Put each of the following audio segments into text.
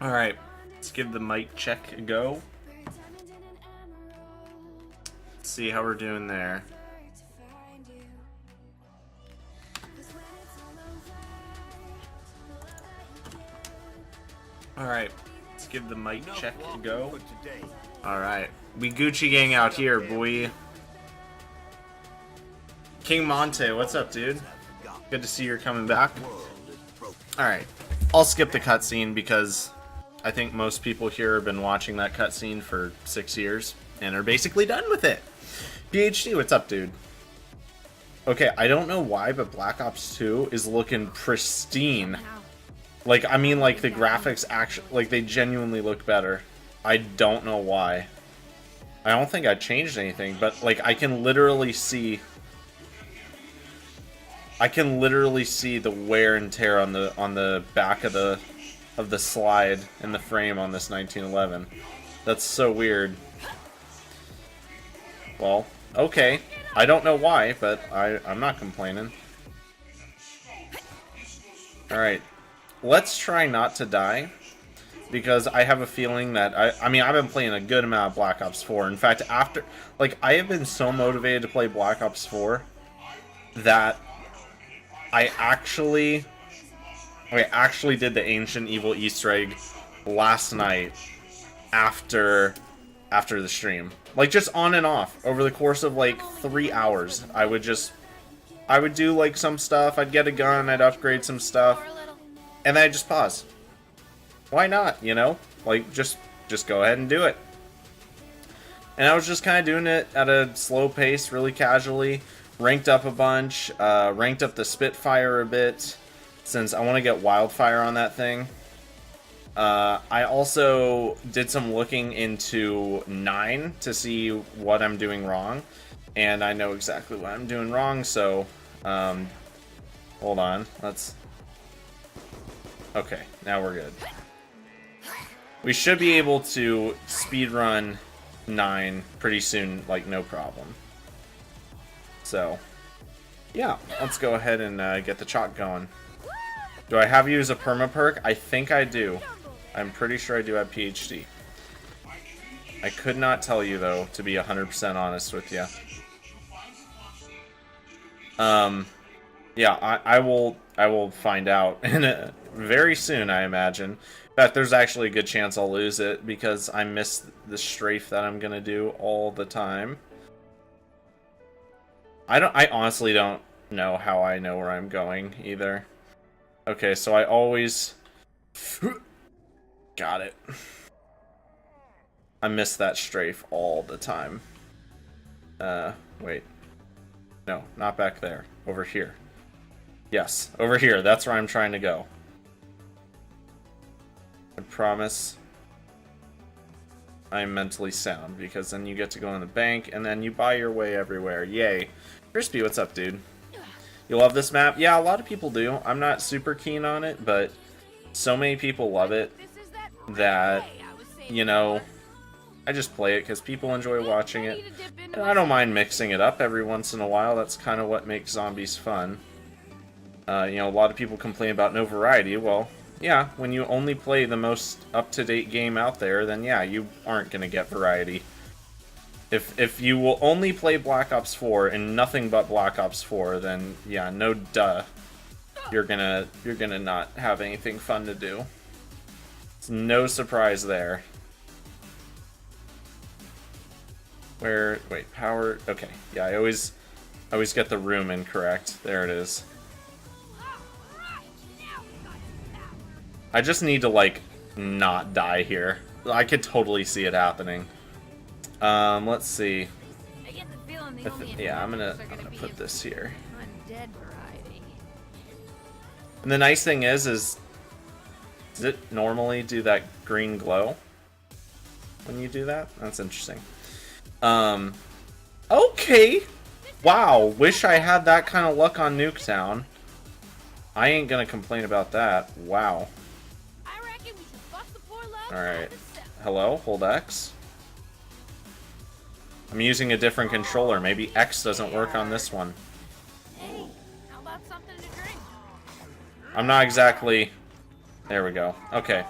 Alright, let's give the mic check a go. Let's see how we're doing there. Alright, let's give the mic check a go. Alright, we Gucci gang out here, boy. King Monte, what's up, dude? Good to see you're coming back. Alright, I'll skip the cutscene because I think most people here have been watching that cutscene for 6 years and are basically done with it. PhD, what's up, dude? Okay, I don't know why, but Black Ops 2 is looking pristine. Like, I mean, like, the graphics actually, like, they genuinely look better. I don't know why. I don't think I changed anything, but, like, I can literally see the wear and tear on the back of the slide in the frame on this 1911. That's so weird. Well, okay. I don't know why, but I'm not complaining. Alright. Let's try not to die, because I have a feeling that, I mean, I've been playing a good amount of Black Ops 4. In fact, after, like, I have been so motivated to play Black Ops 4 that I actually did the Ancient Evil Easter egg last night after the stream. Like, just on and off, over the course of, like, 3 hours. I would do, like, some stuff, I'd get a gun, I'd upgrade some stuff, and then I'd just pause. Why not, you know? Like, just go ahead and do it. And I was just kind of doing it at a slow pace, really casually. Ranked up a bunch, ranked up the Spitfire a bit, since I want to get Wildfire on that thing. I also did some looking into 9 to see what I'm doing wrong. And I know exactly what I'm doing wrong, so, hold on, okay, now we're good. We should be able to speedrun 9 pretty soon, like, no problem. So, yeah, let's go ahead and get the chalk going. Do I have you as a perma-perk? I think I do. I'm pretty sure I do have PhD. I could not tell you, though, to be 100% honest with you. Yeah, I will find out very soon, I imagine. In fact, there's actually a good chance I'll lose it because I miss the strafe that I'm gonna do all the time. I honestly don't know how I know where I'm going either. Okay, so I always got it. I miss that strafe all the time. Wait. No, not back there. Over here. Yes, over here. That's where I'm trying to go. I promise I'm mentally sound, because then you get to go in the bank, and then you buy your way everywhere. Yay. Crispy, what's up, dude? You love this map? Yeah, a lot of people do. I'm not super keen on it, but so many people love it that, you know, I just play it because people enjoy watching it. And I don't mind mixing it up every once in a while. That's kind of what makes zombies fun. You know, a lot of people complain about no variety. Well, yeah, when you only play the most up-to-date game out there, then yeah, you aren't going to get variety. If you will only play Black Ops 4 and nothing but Black Ops 4, then yeah, no duh. You're gonna not have anything fun to do. It's no surprise there. Wait, power, okay. Yeah, I always get the room incorrect. There it is. I just need to, like, not die here. I could totally see it happening. Let's see. Yeah, I'm gonna put this here. And the nice thing is does it normally do that green glow when you do that? That's interesting. Okay. Wow, wish I had that kind of luck on Nuketown. I ain't gonna complain about that. Wow. Alright. Hello, hold X. I'm using a different controller. Maybe X doesn't work on this one. Hey, how about something to drink? I'm not exactly... There we go. Okay.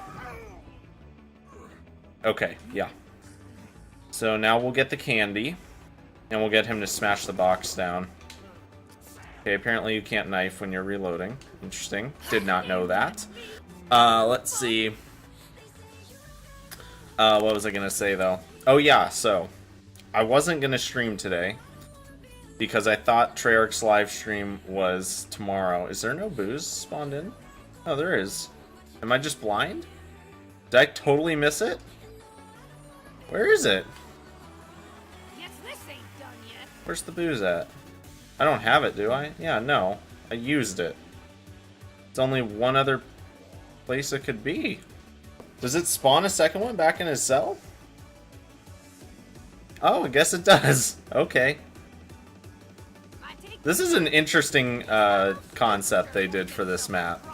Okay, yeah. So now we'll get the candy. And we'll get him to smash the box down. Okay, apparently you can't knife when you're reloading. Interesting. Did not know that. Let's see. What was I gonna say, though? Oh, yeah, so... I wasn't gonna stream today. Because I thought Treyarch's live stream was tomorrow. Is there no booze spawned in? Oh, there is. Am I just blind? Did I totally miss it? Where is it? Guess this ain't done yet. Where's the booze at? I don't have it, do I? Yeah, no. I used it. It's only one other place it could be. Does it spawn a second one back in his cell? Oh, I guess it does. Okay. This is an interesting concept they did for this map,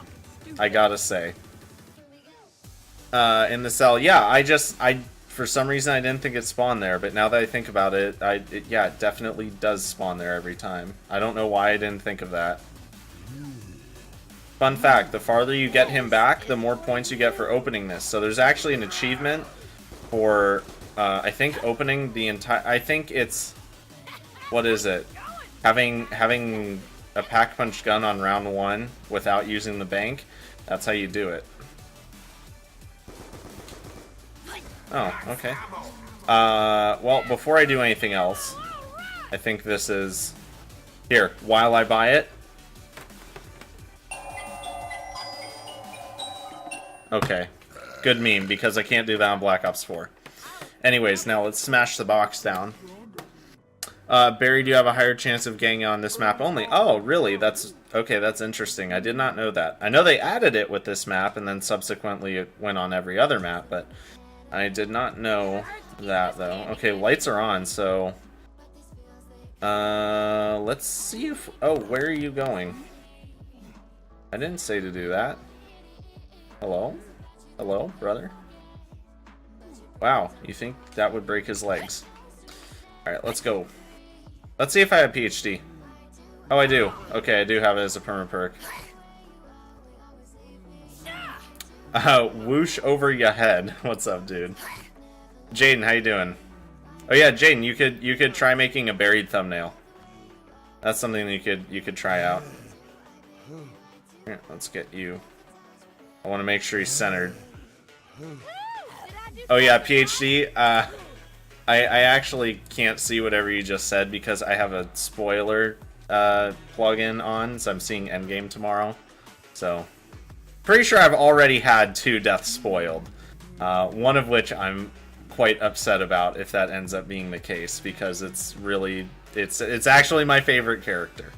I gotta say. In the cell, yeah, for some reason I didn't think it spawned there, but now that I think about it, yeah, it definitely does spawn there every time. I don't know why I didn't think of that. Fun fact, the farther you get him back, the more points you get for opening this. So there's actually an achievement for, I think, opening the entire... I think it's... What is it? Having a pack-punch gun on round 1 without using the bank. That's how you do it. Oh, okay. Well, before I do anything else, I think this is... Here, while I buy it... Okay. Good meme, because I can't do that on Black Ops 4. Anyways, now let's smash the box down. Barry, do you have a higher chance of getting on this map only? Oh, really? That's... Okay, that's interesting. I did not know that. I know they added it with this map, and then subsequently it went on every other map, but... I did not know that, though. Okay, lights are on, so... let's see if... Oh, where are you going? I didn't say to do that. Hello? Hello, brother? Wow, you think that would break his legs. Alright, let's go. Let's see if I have PhD. Oh, I do. Okay, I do have it as a perma perk. Whoosh over your head. What's up, dude? Jaden, how you doing? Oh yeah, Jaden, you could try making a buried thumbnail. That's something that you could try out. Here, let's get you. I want to make sure he's centered. Oh yeah, PhD. I actually can't see whatever you just said because I have a spoiler plugin on, so I'm seeing Endgame tomorrow. So, pretty sure I've already had 2 deaths spoiled. One of which I'm quite upset about if that ends up being the case because it's really it's actually my favorite character.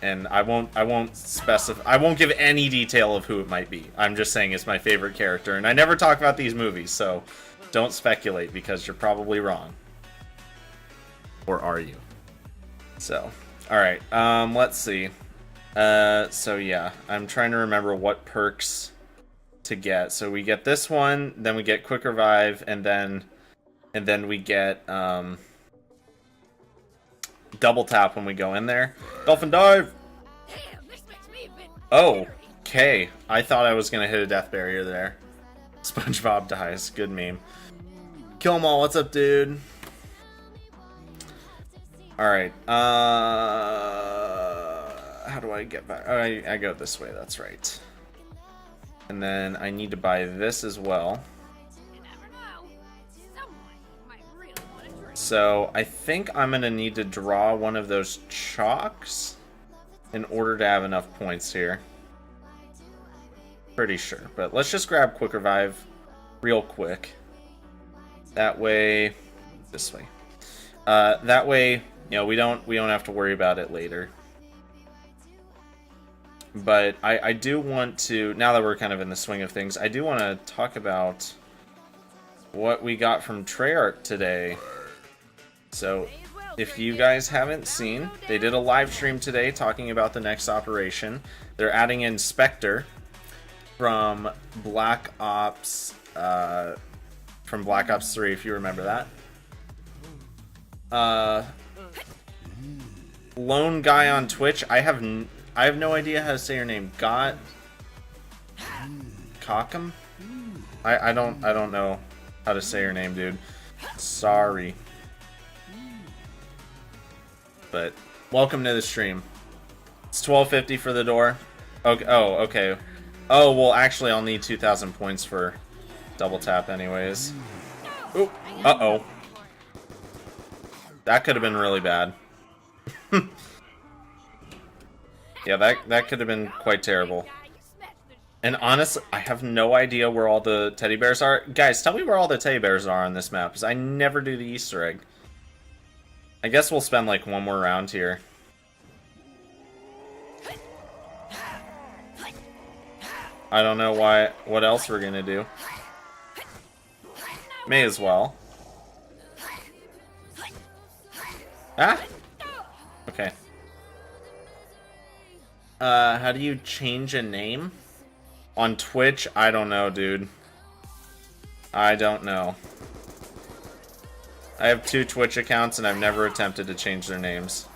And I won't specify. I won't give any detail of who it might be. I'm just saying it's my favorite character, and I never talk about these movies, so don't speculate because you're probably wrong. Or are you? So, all right. Let's see. So yeah, I'm trying to remember what perks to get. So we get this one, then we get Quick Revive, and then we get double tap when we go in there. Dolphin dive! Oh, okay. I thought I was gonna hit a death barrier there. SpongeBob dies. Good meme. Kill 'em all. What's up, dude? Alright. How do I get back? Oh, I go this way. That's right. And then I need to buy this as well. So I think I'm going to need to draw one of those chalks in order to have enough points here. Pretty sure. But let's just grab Quick Revive real quick. That way... This way. That way, you know, we don't have to worry about it later. But I do want to, now that we're kind of in the swing of things, I do want to talk about what we got from Treyarch today. So, if you guys haven't seen, they did a live stream today talking about the next operation. They're adding in Spectre from Black Ops 3, if you remember that. Lone guy on Twitch. I have no idea how to say your name. Got Cockham? I don't know how to say your name, dude. Sorry. But welcome to the stream. It's 1250 for the door. Okay. Oh, okay. Oh, well, actually, I'll need 2,000 points for double tap anyways. Ooh. Uh-oh. That could have been really bad. Yeah, that could have been quite terrible. And honestly, I have no idea where all the teddy bears are. Guys, tell me where all the teddy bears are on this map, because I never do the Easter egg. I guess we'll spend like one more round here. I don't know what else we're gonna do. May as well. Ah! Okay. How do you change a name? On Twitch? I don't know, dude. I don't know. I have 2 Twitch accounts and I've never attempted to change their names.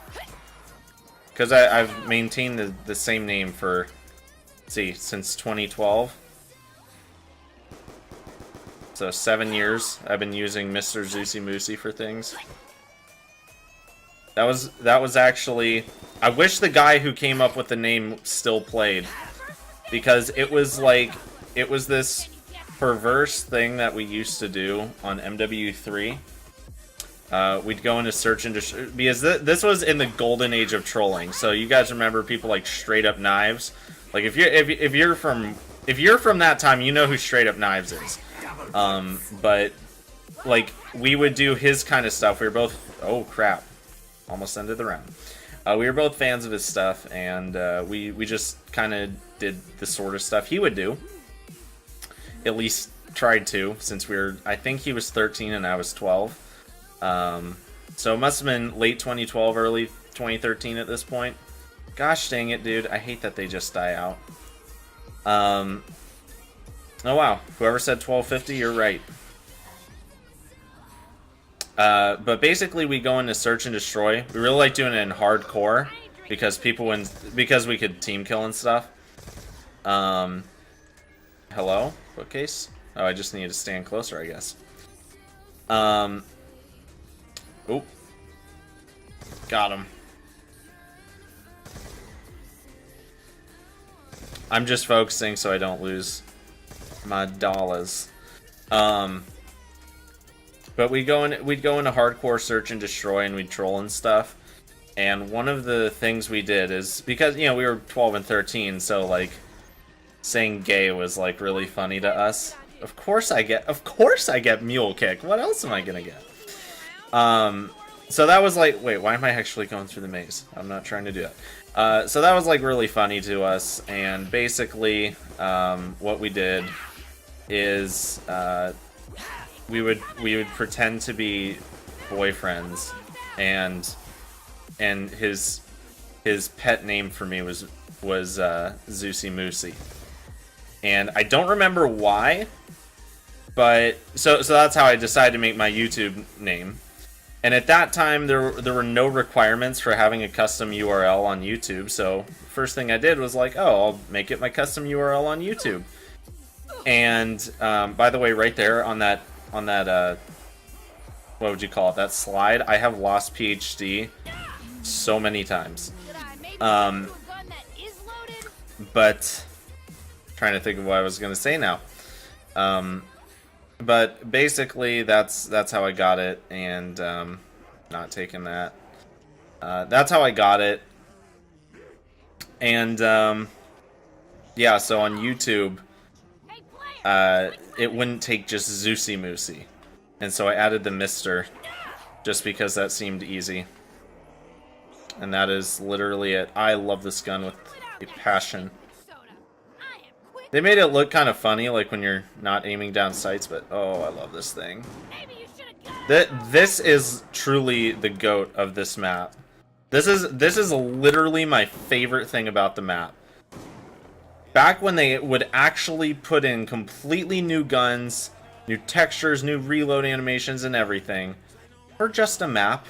Because I've maintained the same name for, let's see, since 2012. So 7 years I've been using Mr. Zeusy Moosey for things. That was actually... I wish the guy who came up with the name still played. Because it was like... It was this perverse thing that we used to do on MW3. We'd go into search and destroy... Because this was in the golden age of trolling. So you guys remember people like Straight Up Knives? Like if you're from that time, you know who Straight Up Knives is. But like we would do his kind of stuff. We were both... Oh crap. Almost ended the round. We were both fans of his stuff, and we just kind of did the sort of stuff he would do. At least tried to, since we were... I think he was 13 and I was 12. So it must have been late 2012, early 2013 at this point. Gosh dang it, dude. I hate that they just die out. Oh wow. Whoever said 1250, you're right. But basically we go into search and destroy. We really like doing it in hardcore because because we could team kill and stuff. Hello? Bookcase? Oh, I just need to stand closer, I guess. Oop. Got him. I'm just focusing so I don't lose my dollars. But we'd go into hardcore search and destroy, and we'd troll and stuff. And one of the things we did is, because, you know, we were 12 and 13, so, like, saying gay was, like, really funny to us. Of course I get mule kick. What else am I gonna get? So that was like, wait, why am I actually going through the maze? I'm not trying to do that. So that was, like, really funny to us, and basically, what we did is, we would pretend to be boyfriends, and his pet name for me was Zeusy Moosey, and I don't remember why, but so that's how I decided to make my YouTube name. And at that time there were no requirements for having a custom URL on YouTube, so first thing I did was like, oh, I'll make it my custom URL on YouTube. And by the way, right there on that what would you call it, that slide, I have lost PhD so many times. But trying to think of what I was gonna say now. But basically that's how I got it, and not taking that. That's how I got it. And yeah, so on YouTube it wouldn't take just Zeusy Moosey. And so I added the Mr. just because that seemed easy. And that is literally it. I love this gun with a passion. They made it look kind of funny, like when you're not aiming down sights, but oh, I love this thing. This is truly the GOAT of this map. This is literally my favorite thing about the map. Back when they would actually put in completely new guns, new textures, new reload animations, and everything, for just a map,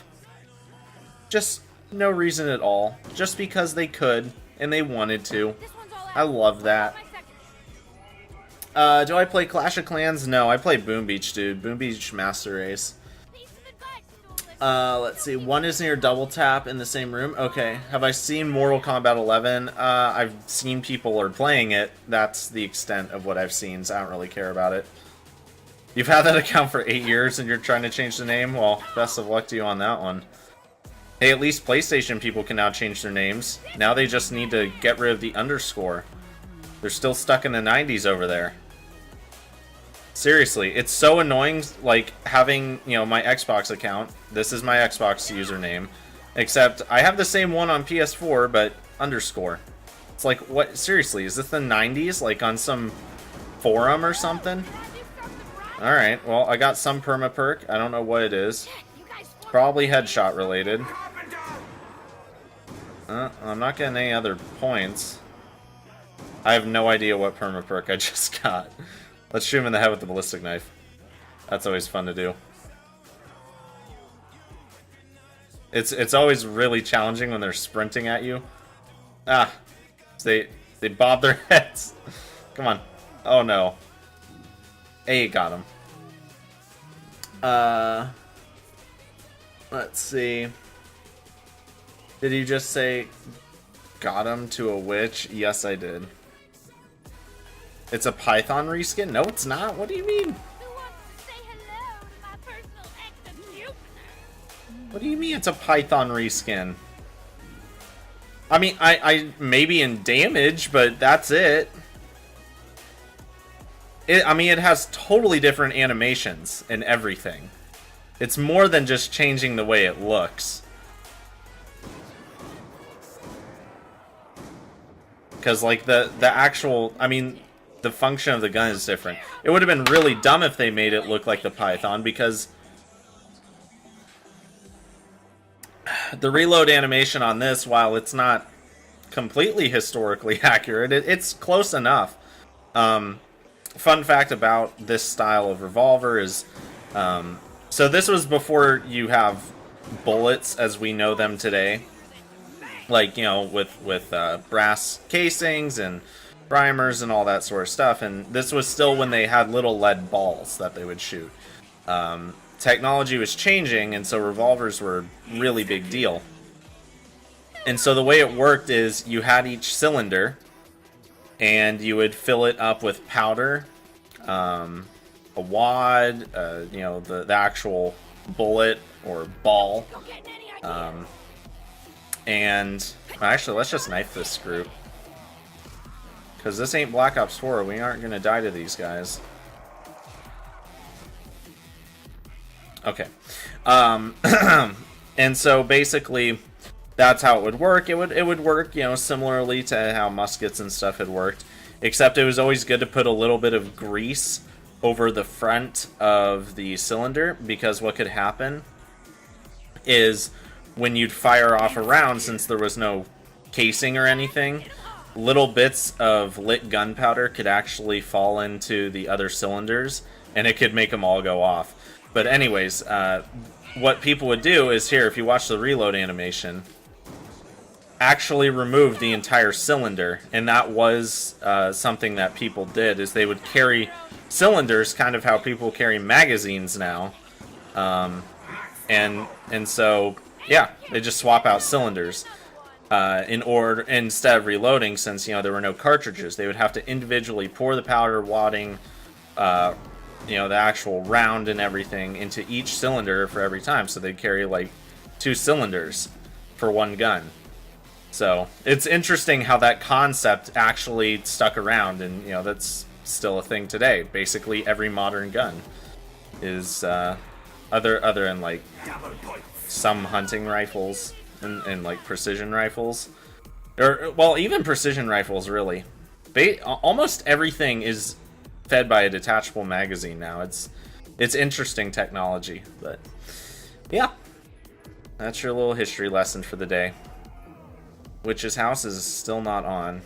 Just no reason at all. Just because they could and they wanted to. This one's all out. I love that. My second. Do I play Clash of Clans? No, I play Boom Beach, dude. Boom Beach Master Race. Piece of advice, duelist. Let's see. One is near double tap in the same room. Okay. Have I seen Mortal Kombat 11? I've seen people are playing it. That's the extent of what I've seen, so I don't really care about it. You've had that account for 8 years and you're trying to change the name? Well, best of luck to you on that one. Hey, at least PlayStation people can now change their names. Now they just need to get rid of the underscore. They're still stuck in the 90s over there. Seriously, it's so annoying, like, having, you know, my Xbox account. This is my Xbox username. Except, I have the same one on PS4, but underscore. It's like, what? Seriously, is this the 90s? Like, on some forum or something? Alright, well, I got some perma perk. I don't know what it is. You guys formed Probably headshot related. I'm not getting any other points. I have no idea what perma perk I just got. Let's shoot him in the head with the ballistic knife. That's always fun to do. It's always really challenging when they're sprinting at you. Ah, they bob their heads. Come on. Oh no. Hey, got him. Let's see. Did you just say got him to a witch? Yes, I did. It's a Python reskin? No, it's not. What do you mean? Who wants to say hello to my personal executioner? What do you mean it's a Python reskin? I mean, I maybe in damage, but that's it. I mean, it has totally different animations and everything. It's more than just changing the way it looks. Because, like, the actual... I mean, the function of the gun is different. It would have been really dumb if they made it look like the Python, because... the reload animation on this, while it's not completely historically accurate, it's close enough. Fun fact about this style of revolver is... so this was before you have bullets as we know them today. Like, you know, with brass casings and primers and all that sort of stuff. And this was still when they had little lead balls that they would shoot. Technology was changing, and so revolvers were a really big deal. And so the way it worked is you had each cylinder, and you would fill it up with powder, a wad, you know, the actual bullet or ball. Don't get any idea. And actually, let's just knife this group, because this ain't Black Ops 4. We aren't gonna die to these guys. Okay. And so basically, that's how it would work. It would work, you know, similarly to how muskets and stuff had worked, except it was always good to put a little bit of grease over the front of the cylinder, because what could happen is when you'd fire off a round, since there was no casing or anything, little bits of lit gunpowder could actually fall into the other cylinders, and it could make them all go off. But anyways, what people would do is, here, if you watch the reload animation, actually remove the entire cylinder, and that was something that people did, is they would carry cylinders, kind of how people carry magazines now, and so yeah, they just swap out cylinders in order, instead of reloading, since, you know, there were no cartridges. They would have to individually pour the powder, wadding, you know, the actual round and everything into each cylinder for every time. So they'd carry like 2 cylinders for one gun. So it's interesting how that concept actually stuck around, and, you know, that's still a thing today. Basically, every modern gun is other than like some hunting rifles and like precision rifles, or, well, even precision rifles, really. Almost everything is fed by a detachable magazine now. It's interesting technology, but yeah, that's your little history lesson for the day. Witch's house is still not on.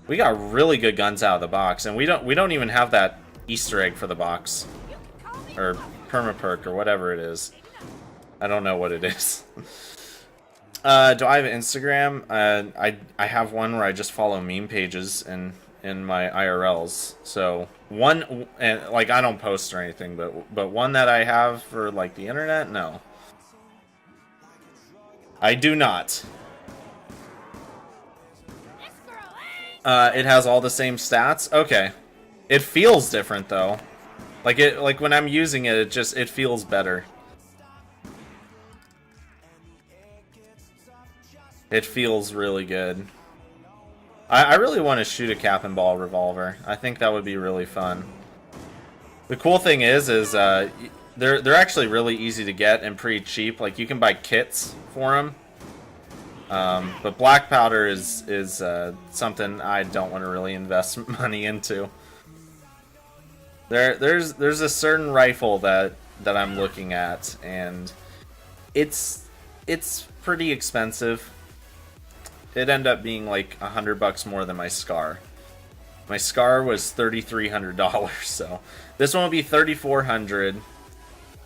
We got really good guns out of the box, and we don't even have that Easter egg for the box, or perma perk, or whatever it is. I don't know what it is. Do I have Instagram? I have one where I just follow meme pages in my IRLs. So one, and like I don't post or anything, but one that I have for like the internet, no, I do not. This girl ain't. It has all the same stats. Okay, it feels different though. Like when I'm using it, it feels better. It feels really good. I really want to shoot a cap and ball revolver. I think that would be really fun. The cool thing is they're actually really easy to get and pretty cheap. Like you can buy kits for them. But black powder is something I don't want to really invest money into. There's a certain rifle that I'm looking at, and it's pretty expensive. It ended up being like $100 more than my Scar. My Scar was $3,300, so this one would be $3,400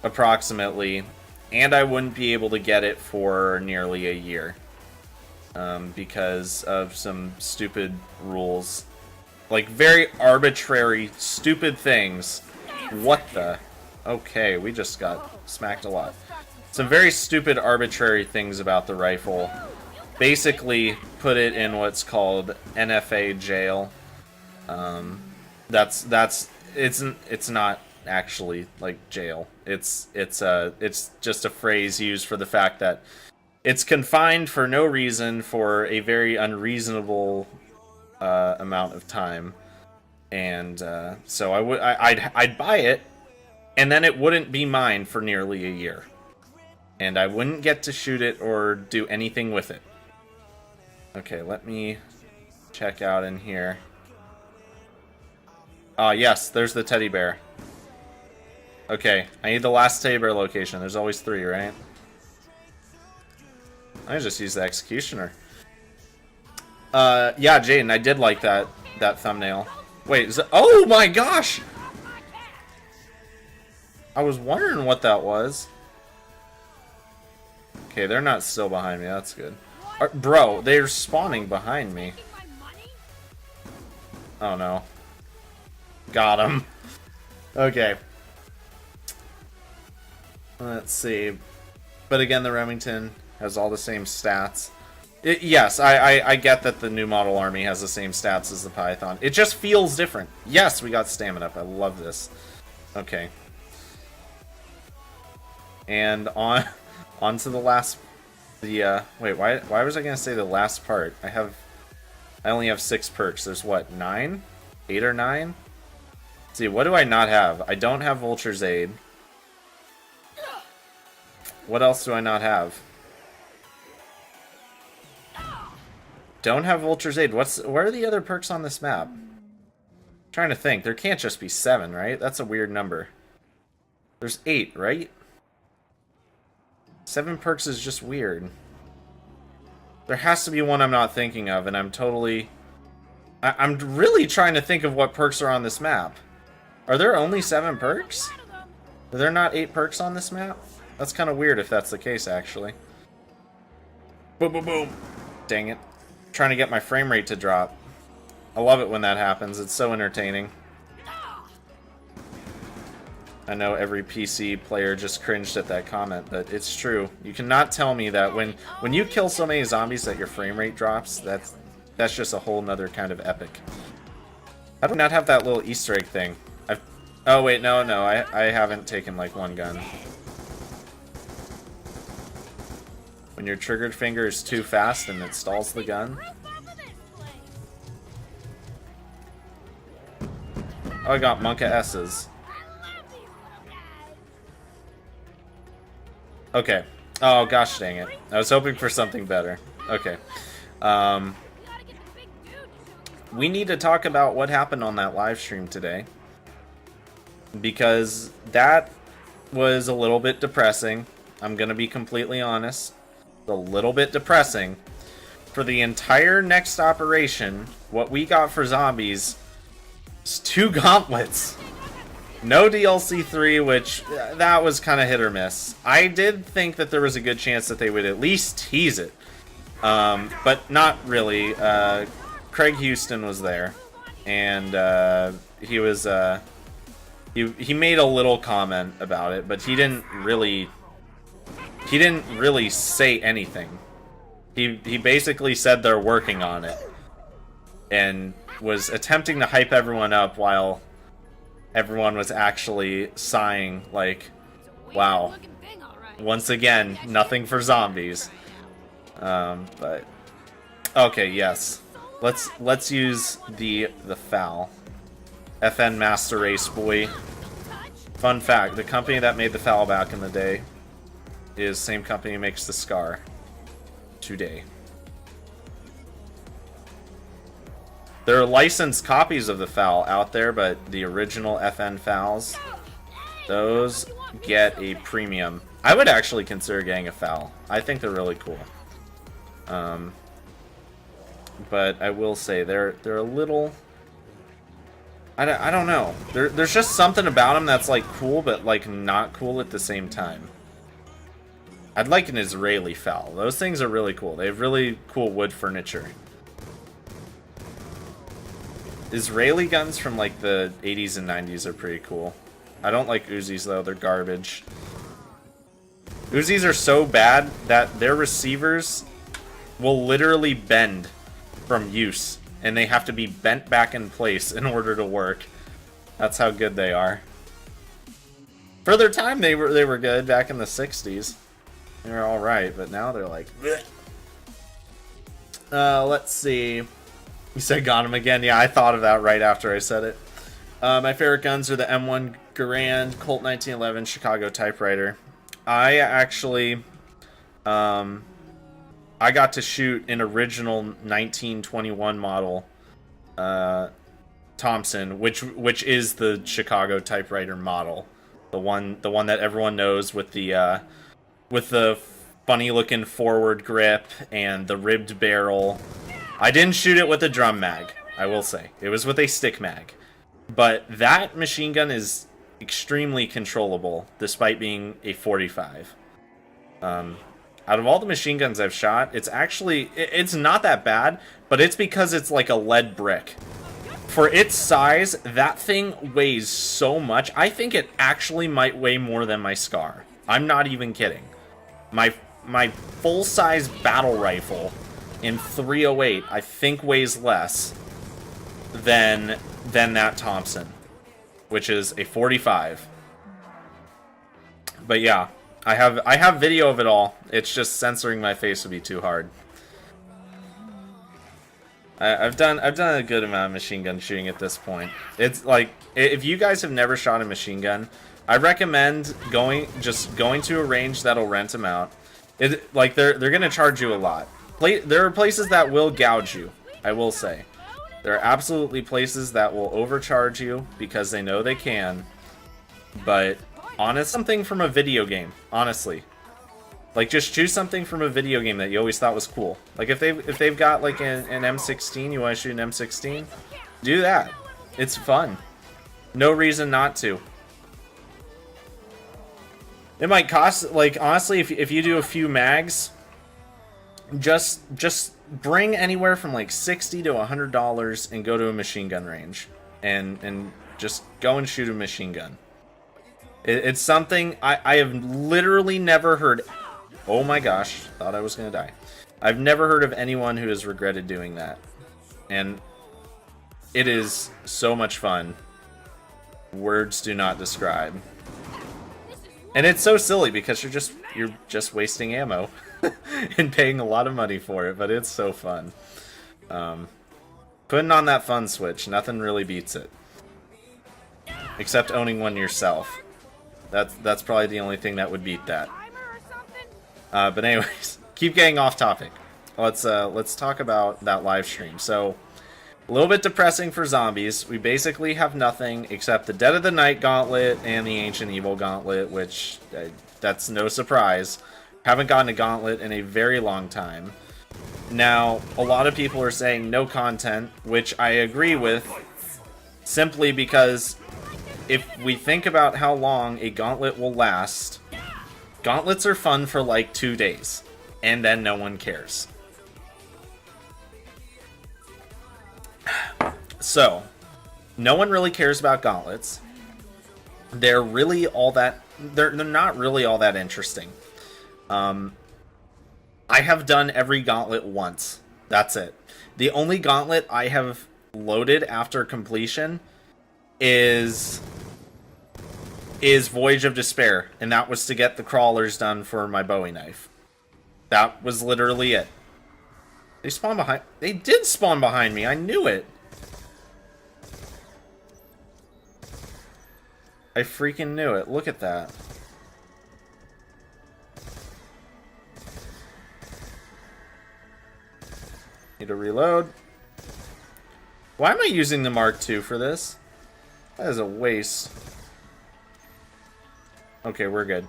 approximately, and I wouldn't be able to get it for nearly a year because of some stupid rules, like very arbitrary, stupid things. What the? Okay, we just got smacked a lot. Some very stupid, arbitrary things about the rifle. Basically put it in what's called NFA jail. It's not actually like jail. It's just a phrase used for the fact that it's confined for no reason for a very unreasonable amount of time. And so I'd buy it, and then it wouldn't be mine for nearly a year, and I wouldn't get to shoot it or do anything with it. Okay, let me check out in here. Yes, there's the teddy bear. Okay, I need the last teddy bear location. There's always 3, right? I just use the executioner. Yeah, Jaden, I did like that thumbnail. Wait, oh my gosh! I was wondering what that was. Okay, they're not still behind me. That's good. Bro, they're spawning behind me. Oh no. Got him. Okay. Let's see. But again, the Remington has all the same stats. Yes, I get that the new model army has the same stats as the Python. It just feels different. Yes, we got stamina up. I love this. Okay. And on to the last. Wait, why was I gonna say the last part? I only have 6 perks. There's what, 9? 8 or 9? Let's see, what do I not have? I don't have Vulture's Aid. What else do I not have? Don't have Vulture's Aid. What are the other perks on this map? I'm trying to think. There can't just be 7, right? That's a weird number. There's 8, right? 7 perks is just weird. There has to be one I'm not thinking of, and I'm really trying to think of what perks are on this map. Are there only 7 perks? Are there not 8 perks on this map? That's kind of weird if that's the case, actually. Boom, boom, boom. Dang it. I'm trying to get my frame rate to drop. I love it when that happens. It's so entertaining. I know every PC player just cringed at that comment, but it's true. You cannot tell me that when you kill so many zombies that your frame rate drops. That's just a whole nother kind of epic. How do I not have that little Easter egg thing? Oh wait, no, I haven't taken like one gun. When your triggered finger is too fast and it stalls the gun. Oh, I got Monka S's. Okay. Oh, gosh dang it. I was hoping for something better. Okay. We need to talk about what happened on that live stream today. Because that was a little bit depressing. I'm going to be completely honest. A little bit depressing. For the entire next operation, what we got for zombies is 2 gauntlets. No DLC 3, which that was kind of hit or miss. I did think that there was a good chance that they would at least tease it, but not really. Craig Houston was there, and he was he made a little comment about it, but he didn't really say anything. He basically said they're working on it, and was attempting to hype everyone up while everyone was actually sighing like, wow, once again, nothing for zombies. But okay, yes, let's use the FAL, FN Master Race Boy. Fun fact: the company that made the FAL back in the day is the same company who makes the Scar today. There are licensed copies of the FAL out there, but the original FN FALs, those get a premium. I would actually consider getting a FAL. I think they're really cool. But I will say they're a little... I don't know. There's just something about them that's like cool, but like not cool at the same time. I'd like an Israeli FAL. Those things are really cool. They have really cool wood furniture. Israeli guns from like the 80s and 90s are pretty cool. I don't like Uzis though, they're garbage. Uzis are so bad that their receivers will literally bend from use, and they have to be bent back in place in order to work. That's how good they are. For their time they were good back in the 60s. They were alright, but now they're like bleh. Let's see. You said got him again. Yeah, I thought of that right after I said it. My favorite guns are the M1 Garand, Colt 1911, Chicago typewriter. I actually, I got to shoot an original 1921 model Thompson, which is the Chicago typewriter model, the one that everyone knows with the funny looking forward grip and the ribbed barrel. I didn't shoot it with a drum mag, I will say. It was with a stick mag. But that machine gun is extremely controllable, despite being a 45. Out of all the machine guns I've shot, it's not that bad, but it's because it's like a lead brick. For its size, that thing weighs so much. I think it actually might weigh more than my Scar. I'm not even kidding. My full-size battle rifle in 308, I think weighs less than that Thompson, which is a 45. But yeah, I have video of it all. It's just censoring my face would be too hard. I've done a good amount of machine gun shooting at this point. It's like, if you guys have never shot a machine gun, I recommend going to a range that'll rent them out. Like they're gonna charge you a lot. There are places that will gouge you, I will say. There are absolutely places that will overcharge you because they know they can. But something from a video game, honestly. Like, just choose something from a video game that you always thought was cool. Like, if they've got like an M16, you want to shoot an M16, do that. It's fun. No reason not to. It might cost, like, honestly, if you do a few mags, just bring anywhere from like $60 to $100 and go to a machine gun range and just go and shoot a machine gun. It's something I have literally never heard. Oh my gosh, thought I was gonna die. I've never heard of anyone who has regretted doing that, and it is so much fun. Words do not describe. And it's so silly because you're just wasting ammo and paying a lot of money for it, but it's so fun. Putting on that fun switch, nothing really beats it. Except owning one yourself. That's probably the only thing that would beat that. But anyways, keep getting off topic. Let's talk about that live stream. So, a little bit depressing for zombies. We basically have nothing except the Dead of the Night Gauntlet and the Ancient Evil Gauntlet, which that's no surprise. Haven't gotten a Gauntlet in a very long time. Now, a lot of people are saying no content, which I agree with, simply because if we think about how long a gauntlet will last, gauntlets are fun for like 2 days, and then no one cares. So, no one really cares about gauntlets. They're really all that... They're not really all that interesting. I have done every gauntlet once. That's it. The only gauntlet I have loaded after completion is Voyage of Despair, and that was to get the crawlers done for my Bowie knife. That was literally it. They spawned behind... They did spawn behind me, I knew it! I freaking knew it, look at that. Need to reload. Why am I using the Mark II for this? That is a waste. Okay, we're good.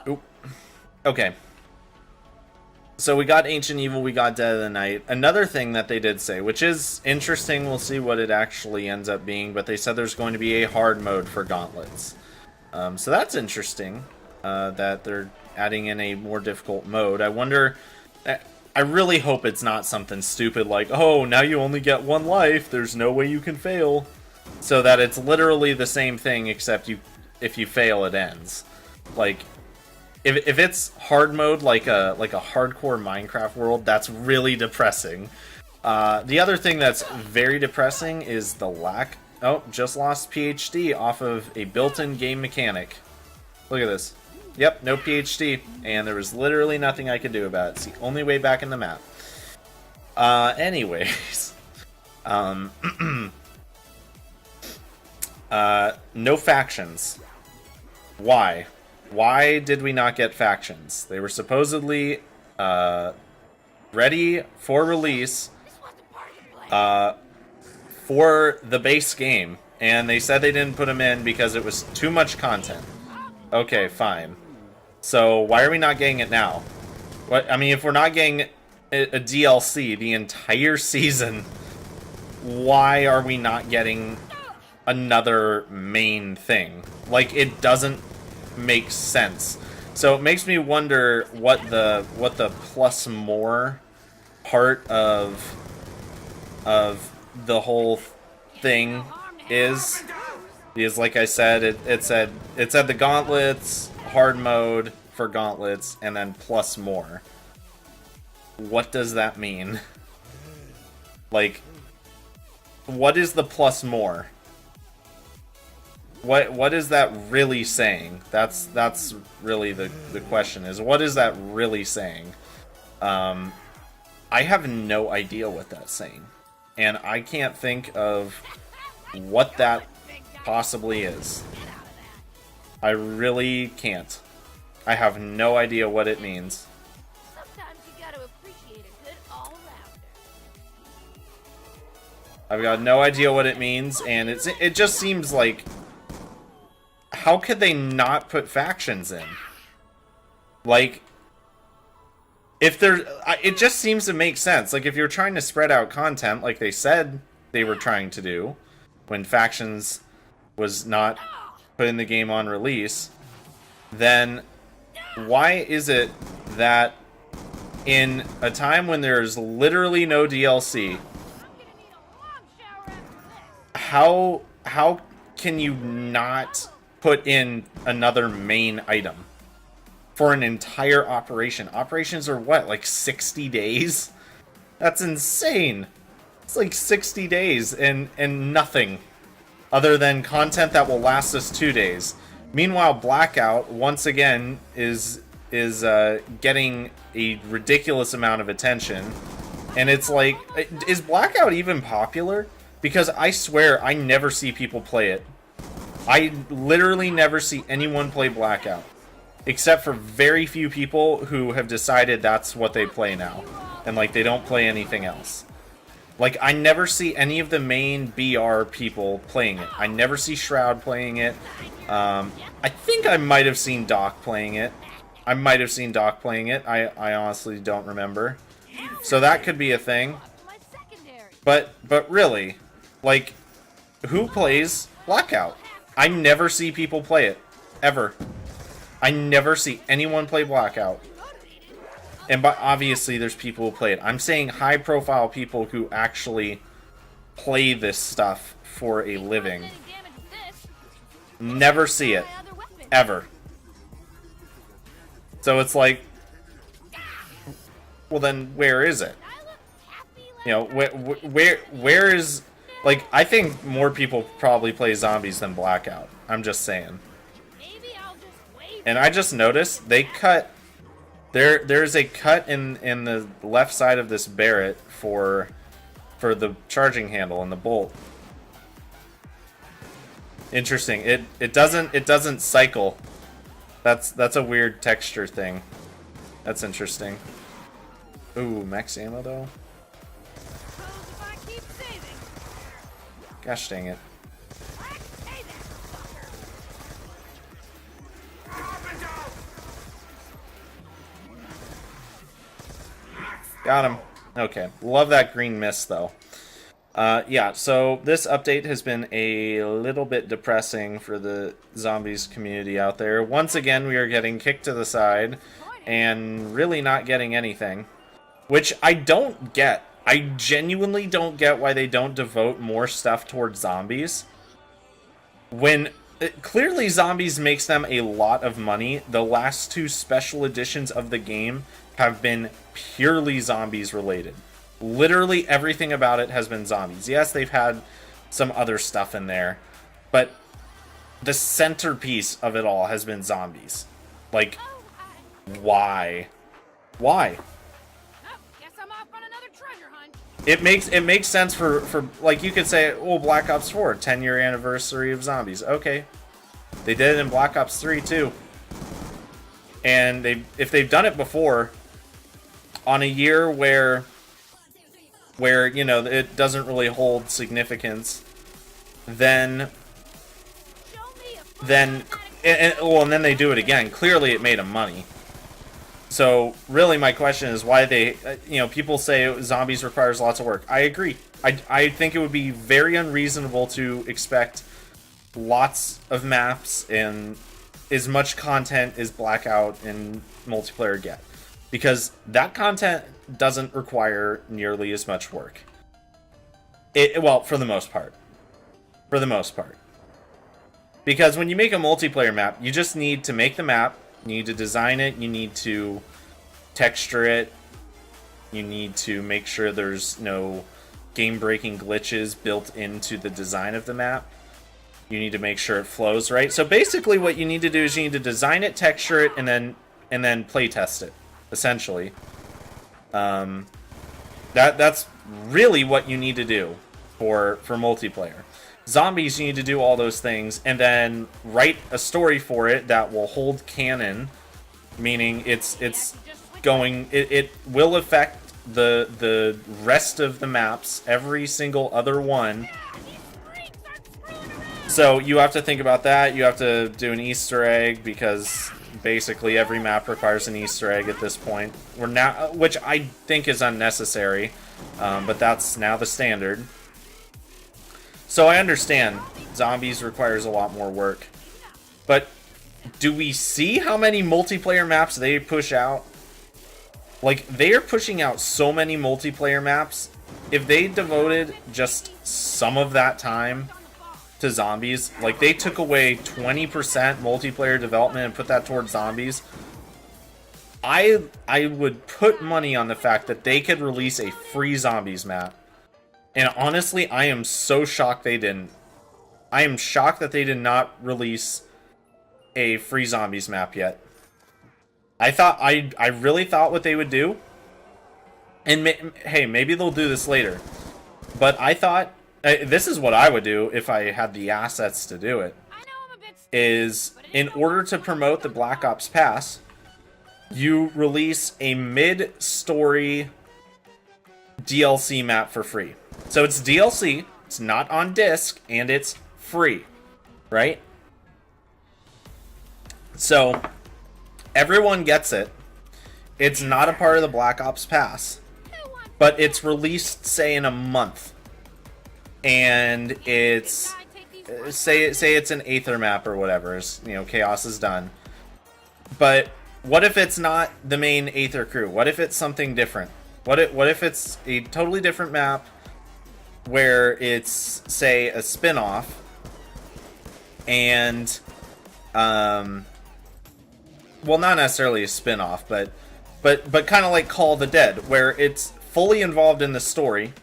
Oop. Okay. So we got Ancient Evil, we got Dead of the Night. Another thing that they did say, which is interesting, we'll see what it actually ends up being, but they said there's going to be a hard mode for gauntlets. So that's interesting, that they're adding in a more difficult mode. I wonder... I really hope it's not something stupid like, oh, now you only get 1 life, there's no way you can fail. So that it's literally the same thing, except if you fail, it ends. Like, if it's hard mode like a hardcore Minecraft world, that's really depressing. The other thing that's very depressing is the lack... Oh, just lost PhD off of a built-in game mechanic. Look at this. Yep, no PhD, and there was literally nothing I could do about it. It's the only way back in the map. Anyways. No factions. Why? Why did we not get factions? They were supposedly ready for release for the base game, and they said they didn't put them in because it was too much content. Okay, fine. So why are we not getting it now? What I mean, if we're not getting a DLC the entire season, why are we not getting another main thing? Like, it doesn't make sense. So it makes me wonder what the plus more part of the whole thing is. Because like I said, it said the gauntlets, hard mode for gauntlets, and then plus more. What does that mean? Like, what is the plus more? What is that really saying? That's really the question, is what is that really saying? I have no idea what that's saying. And I can't think of what that possibly is. I really can't. I have no idea what it means. Sometimes you gotta appreciate a good all-rounder. I've got no idea what it means, and it just seems like, how could they not put factions in? Like, if there, it just seems to make sense. Like, if you're trying to spread out content, like they said they were trying to do, when factions was not put in the game on release, then why is it that in a time when there's literally no DLC, how can you not put in another main item for an entire operation? Operations are what, like 60 days? That's insane. It's like 60 days and nothing other than content that will last us 2 days. Meanwhile, Blackout once again is getting a ridiculous amount of attention, and it's like, is Blackout even popular? Because I swear I never see people play it. I literally never see anyone play Blackout, except for very few people who have decided that's what they play now, and like they don't play anything else. Like, I never see any of the main BR people playing it. I never see Shroud playing it. I think I might have seen Doc playing it. I honestly don't remember. So that could be a thing. But really, like, who plays Blackout. I never see people play it. Ever. I never see anyone play Blackout. And but obviously there's people who play it. I'm saying high profile people who actually play this stuff for a living. Never see it. Ever. So it's like, well then where is it? You know, where is, like, I think more people probably play zombies than Blackout. I'm just saying. And I just noticed they cut, there's a cut in the left side of this Barrett for the charging handle and the bolt. Interesting. It doesn't cycle. That's a weird texture thing. That's interesting. Ooh, max ammo though. Gosh dang it. Got him. Okay. Love that green mist though. Yeah, so this update has been a little bit depressing for the zombies community out there. Once again, we are getting kicked to the side and really not getting anything, which I don't get. I genuinely don't get why they don't devote more stuff towards zombies. When clearly zombies makes them a lot of money. The last two special editions of the game have been purely zombies related. Literally everything about it has been zombies. Yes, they've had some other stuff in there, but the centerpiece of it all has been zombies. Like, why? Why? It makes sense for like, you could say, oh, Black Ops 4, 10-year anniversary of zombies. Okay. They did it in Black Ops 3 too. And if they've done it before on a year where you know it doesn't really hold significance, then then they do it again. Clearly it made them money. So really my question is why they, you know, people say zombies requires lots of work. I agree. I think it would be very unreasonable to expect lots of maps and as much content as Blackout and multiplayer get, because that content doesn't require nearly as much work. Well, for the most part. For the most part. Because when you make a multiplayer map, you just need to make the map, you need to design it, you need to texture it, you need to make sure there's no game-breaking glitches built into the design of the map. You need to make sure it flows right. So basically what you need to do is you need to design it, texture it, and then play test it, essentially. That's really what you need to do for multiplayer. Zombies, you need to do all those things and then write a story for it that will hold canon, meaning it will affect the rest of the maps, every single other one. So you have to think about that. You have to do an Easter egg, because basically every map requires an Easter egg at this point. Which I think is unnecessary, but that's now the standard. So I understand zombies requires a lot more work, but do we see how many multiplayer maps they push out? Like, they are pushing out so many multiplayer maps. If they devoted just some of that time to zombies, like they took away 20% multiplayer development and put that towards zombies, I would put money on the fact that they could release a free zombies map. And honestly, I am so shocked they didn't. I am shocked that they did not release a free zombies map yet. I really thought what they would do, and hey, maybe they'll do this later, but I thought, this is what I would do if I had the assets to do it, is in order to promote the Black Ops Pass, you release a mid-story DLC map for free. So it's DLC, it's not on disc, and it's free, right? So everyone gets it. It's not a part of the Black Ops Pass, but it's released, say, in a month. And it's say it's an Aether map or whatever. You know, Chaos is done. But what if it's not the main Aether crew? What if it's something different? What if it's a totally different map where it's, say, a spin-off and well, not necessarily a spin-off, but kind of like Call of the Dead, where it's fully involved in the story,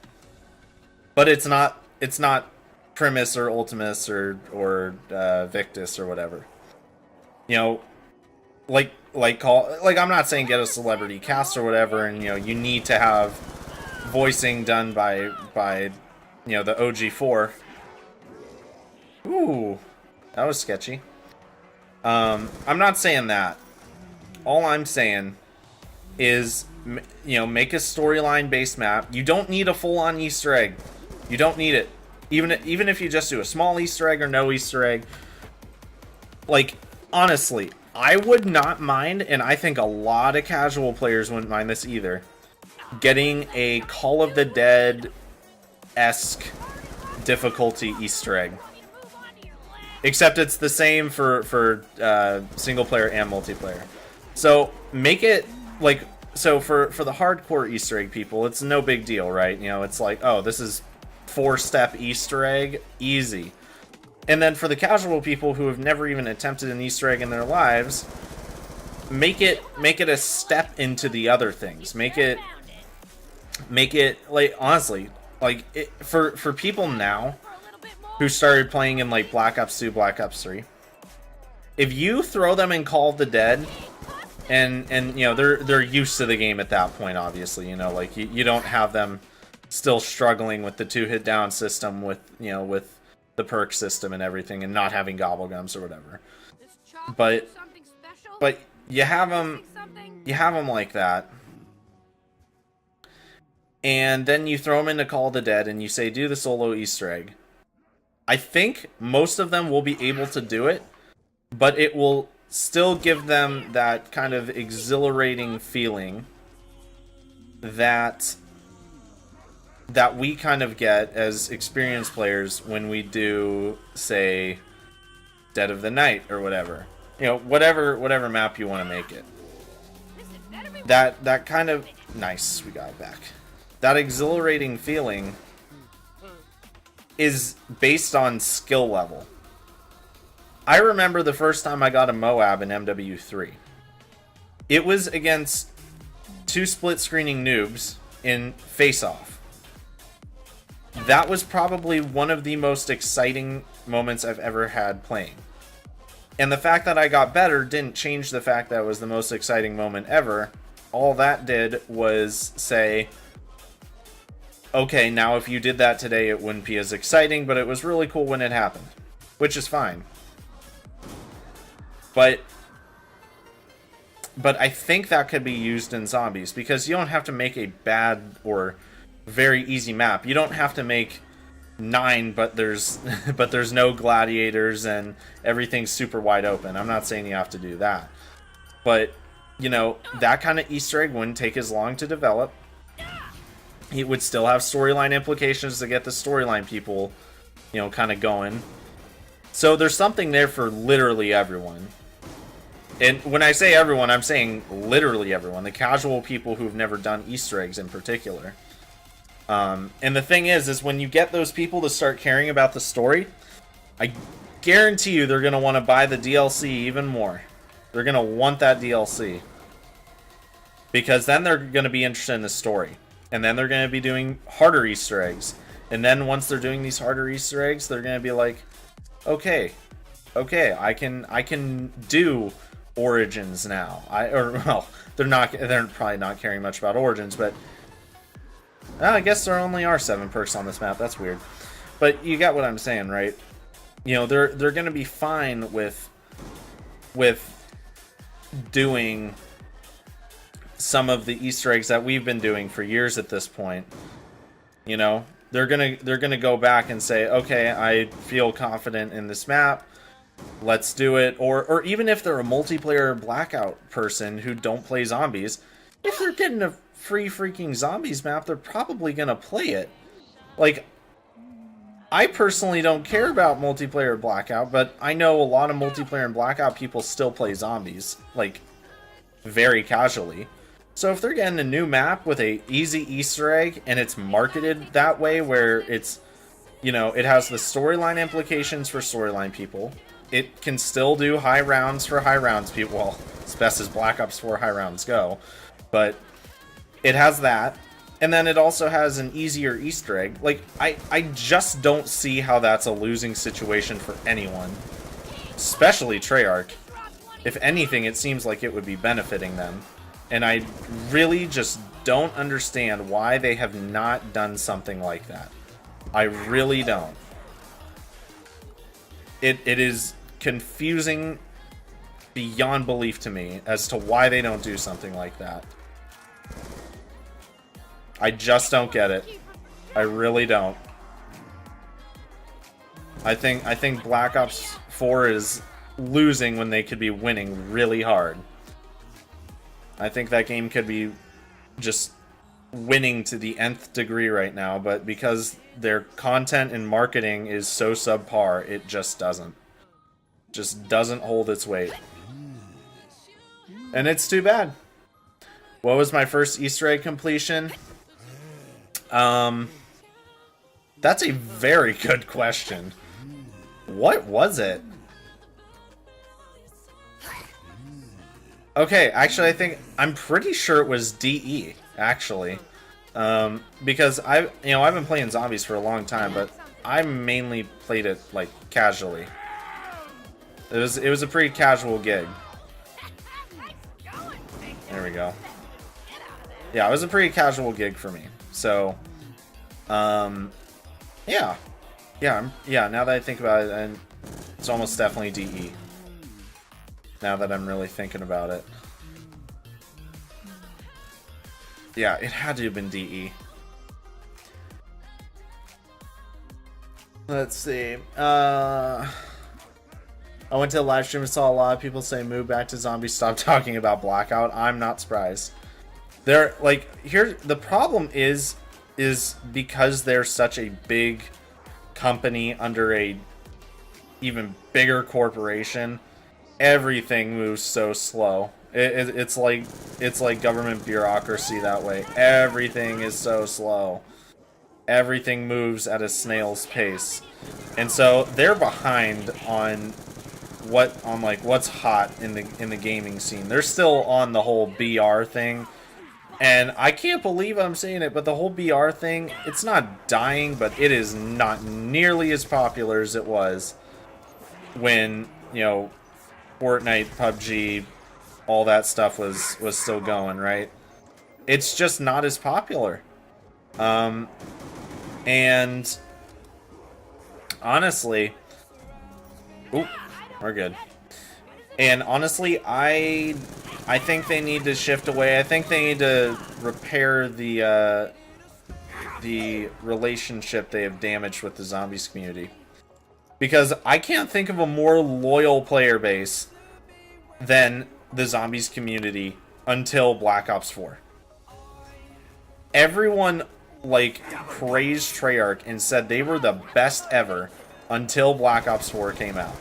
but it's not Primus or Ultimus or Victus or whatever. You know, like I'm not saying get a celebrity cast or whatever, and you know, you need to have voicing done by you know, the OG4. Ooh, that was sketchy. I'm not saying that. All I'm saying is, you know, make a storyline based map. You don't need a full-on Easter egg. You don't need it. Even if you just do a small Easter egg or no Easter egg. Like, honestly, I would not mind, and I think a lot of casual players wouldn't mind this either, getting a Call of the Dead-esque difficulty Easter egg. Except it's the same for single player and multiplayer. So make it like, so for the hardcore Easter egg people, it's no big deal, right? You know, it's like, oh, this is 4-step Easter egg, easy. And then for the casual people who have never even attempted an Easter egg in their lives, make it a step into the other things. Make it like, honestly, like for people now who started playing in like Black Ops 2, Black Ops 3, if you throw them in Call of the Dead, and you know, they're used to the game at that point, obviously, you know, like you don't have them still struggling with the 2-hit down system, with, you know, with the perk system and everything, and not having gobblegums or whatever. But you have them like that, and then you throw them into Call of the Dead and you say, do the solo Easter egg. I think most of them will be able to do it, but it will still give them that kind of exhilarating feeling that we kind of get as experienced players when we do, say, Dead of the Night or whatever. You know, whatever map you want to make it. That kind of... Nice, we got it back. That exhilarating feeling is based on skill level. I remember the first time I got a Moab in MW3. It was against 2 split-screening noobs in Face-Off. That was probably one of the most exciting moments I've ever had playing. And the fact that I got better didn't change the fact that it was the most exciting moment ever. All that did was say, okay, now if you did that today, it wouldn't be as exciting, but it was really cool when it happened. Which is fine. But I think that could be used in zombies, because you don't have to make a bad or very easy map. You don't have to make 9, but there's no gladiators and everything's super wide open. I'm not saying you have to do that. But, you know, that kind of Easter egg wouldn't take as long to develop. It would still have storyline implications to get the storyline people, you know, kind of going. So there's something there for literally everyone. And when I say everyone, I'm saying literally everyone. The casual people who've never done Easter eggs in particular. And the thing is when you get those people to start caring about the story, I guarantee you they're going to want to buy the DLC even more. They're going to want that DLC. Because then they're going to be interested in the story. And then they're going to be doing harder Easter eggs. And then once they're doing these harder Easter eggs, they're going to be like, okay, I can do Origins now. They're probably not caring much about Origins, but I guess there only are 7 perks on this map. That's weird. But you get what I'm saying, right? You know, they're going to be fine with doing some of the Easter eggs that we've been doing for years at this point. You know, they're gonna go back and say, okay, I feel confident in this map, let's do it. Or even if they're a multiplayer Blackout person who don't play zombies, if they're getting a free freaking zombies map, they're probably gonna play it. Like, I personally don't care about multiplayer Blackout, but I know a lot of multiplayer and Blackout people still play zombies, like, very casually. So if they're getting a new map with a easy Easter egg, and it's marketed that way, where it's, you know, it has the storyline implications for storyline people, it can still do high rounds for high rounds people, well, as best as Black Ops 4 high rounds go, but it has that. And then it also has an easier Easter egg. Like, I just don't see how that's a losing situation for anyone. Especially Treyarch. If anything, it seems like it would be benefiting them. And I really just don't understand why they have not done something like that. I really don't. It is confusing beyond belief to me as to why they don't do something like that. I just don't get it. I really don't. I think Black Ops 4 is losing when they could be winning really hard. I think that game could be just winning to the nth degree right now, but because their content and marketing is so subpar, it just doesn't. Just doesn't hold its weight. And it's too bad. What was my first Easter egg completion? That's a very good question. What was it? Okay, actually, I'm pretty sure it was DE, actually. Because I've been playing zombies for a long time, but I mainly played it, like, casually. It was a pretty casual gig. There we go. Yeah, it was a pretty casual gig for me. So, yeah. Now that I think about it, and it's almost definitely DE. Now that I'm really thinking about it. Yeah, it had to have been DE. Let's see. I went to a live stream and saw a lot of people say move back to zombies, stop talking about Blackout. I'm not surprised. They're like, the problem is because they're such a big company under a even bigger corporation, everything moves so slow. It's like government bureaucracy that way. Everything is so slow. Everything moves at a snail's pace, and so they're behind on what's hot in the gaming scene. They're still on the whole BR thing. And I can't believe I'm saying it, but the whole BR thing, it's not dying, but it is not nearly as popular as it was when, you know, Fortnite, PUBG, all that stuff was still going, right? It's just not as popular. And honestly, oop, we're good. And honestly, I think they need to shift away. I think they need to repair the relationship they have damaged with the zombies community. Because I can't think of a more loyal player base than the zombies community until Black Ops 4. Everyone, like, praised Treyarch and said they were the best ever until Black Ops 4 came out.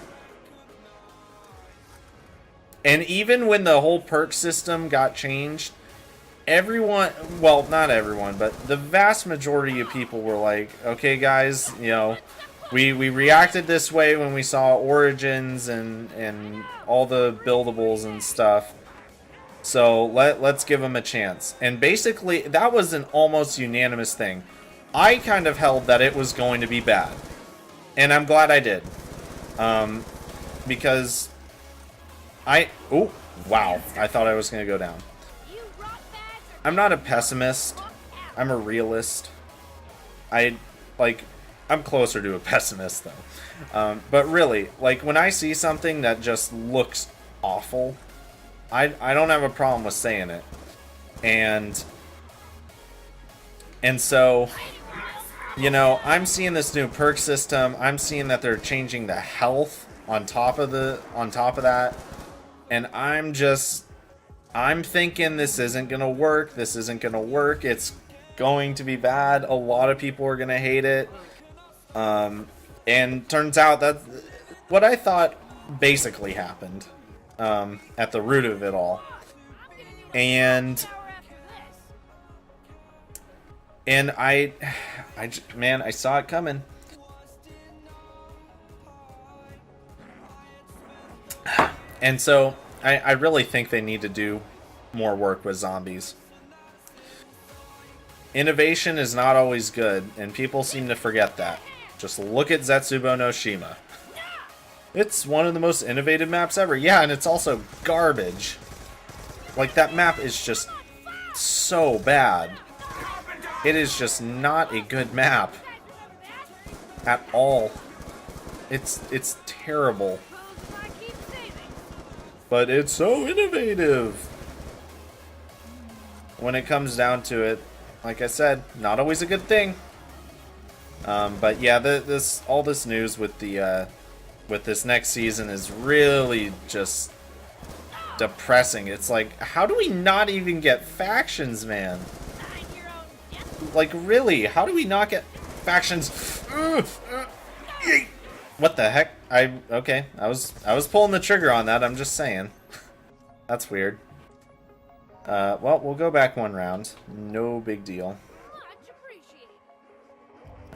And even when the whole perk system got changed, everyone, well, not everyone, but the vast majority of people were like, okay, guys, you know, we reacted this way when we saw Origins and all the buildables and stuff. So let's give them a chance. And basically, that was an almost unanimous thing. I kind of held that it was going to be bad. And I'm glad I did. Because oh, wow. I thought I was going to go down. I'm not a pessimist. I'm a realist. I'm closer to a pessimist, though. But really, like, when I see something that just looks awful, I don't have a problem with saying it. And so, you know, I'm seeing this new perk system. I'm seeing that they're changing the health on top of that. And I'm thinking this isn't going to work. This isn't going to work. It's going to be bad. A lot of people are going to hate it. And turns out that what I thought basically happened at the root of it all. And man, I saw it coming. And so I really think they need to do more work with zombies. Innovation is not always good, and people seem to forget that. Just look at Zetsubo no Shima. It's one of the most innovative maps ever. Yeah, and it's also garbage. Like, that map is just so bad. It is just not a good map. At all. It's terrible. But it's so innovative. When it comes down to it, like I said, not always a good thing. But yeah, all this news with the with this next season is really just depressing. It's like, how do we not even get factions, man? Like, really, how do we not get factions? What the heck? Okay, I was pulling the trigger on that. I'm just saying. That's weird. Well, we'll go back one round. No big deal.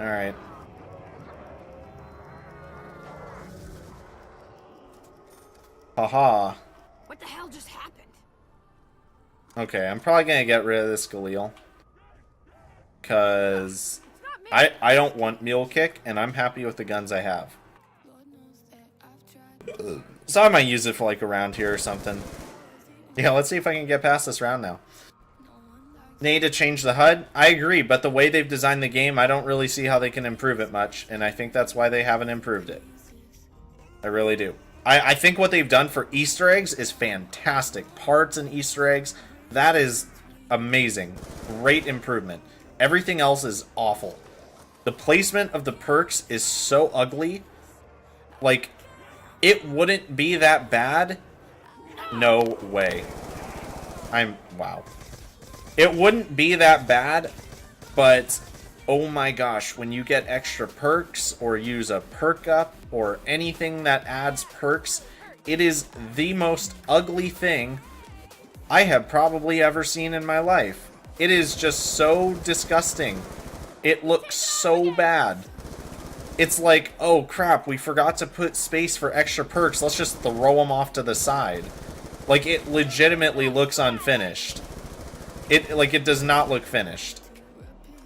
Alright. Haha. What the hell just happened? Okay, I'm probably gonna get rid of this Galil. Because I don't want Mule Kick, and I'm happy with the guns I have. So I might use it for like a round here or something. Yeah, let's see if I can get past this round now. Need to change the HUD? I agree, but the way they've designed the game, I don't really see how they can improve it much, and I think that's why they haven't improved it. I really do. I think what they've done for Easter eggs is fantastic. Parts and Easter eggs, that is amazing. Great improvement. Everything else is awful. The placement of the perks is so ugly. Like, it wouldn't be that bad. No way. Wow. It wouldn't be that bad, but oh my gosh, when you get extra perks or use a perk up or anything that adds perks, it is the most ugly thing I have probably ever seen in my life. It is just so disgusting. It looks so bad. It's like, oh crap, we forgot to put space for extra perks. Let's just throw them off to the side. Like, it legitimately looks unfinished. It does not look finished.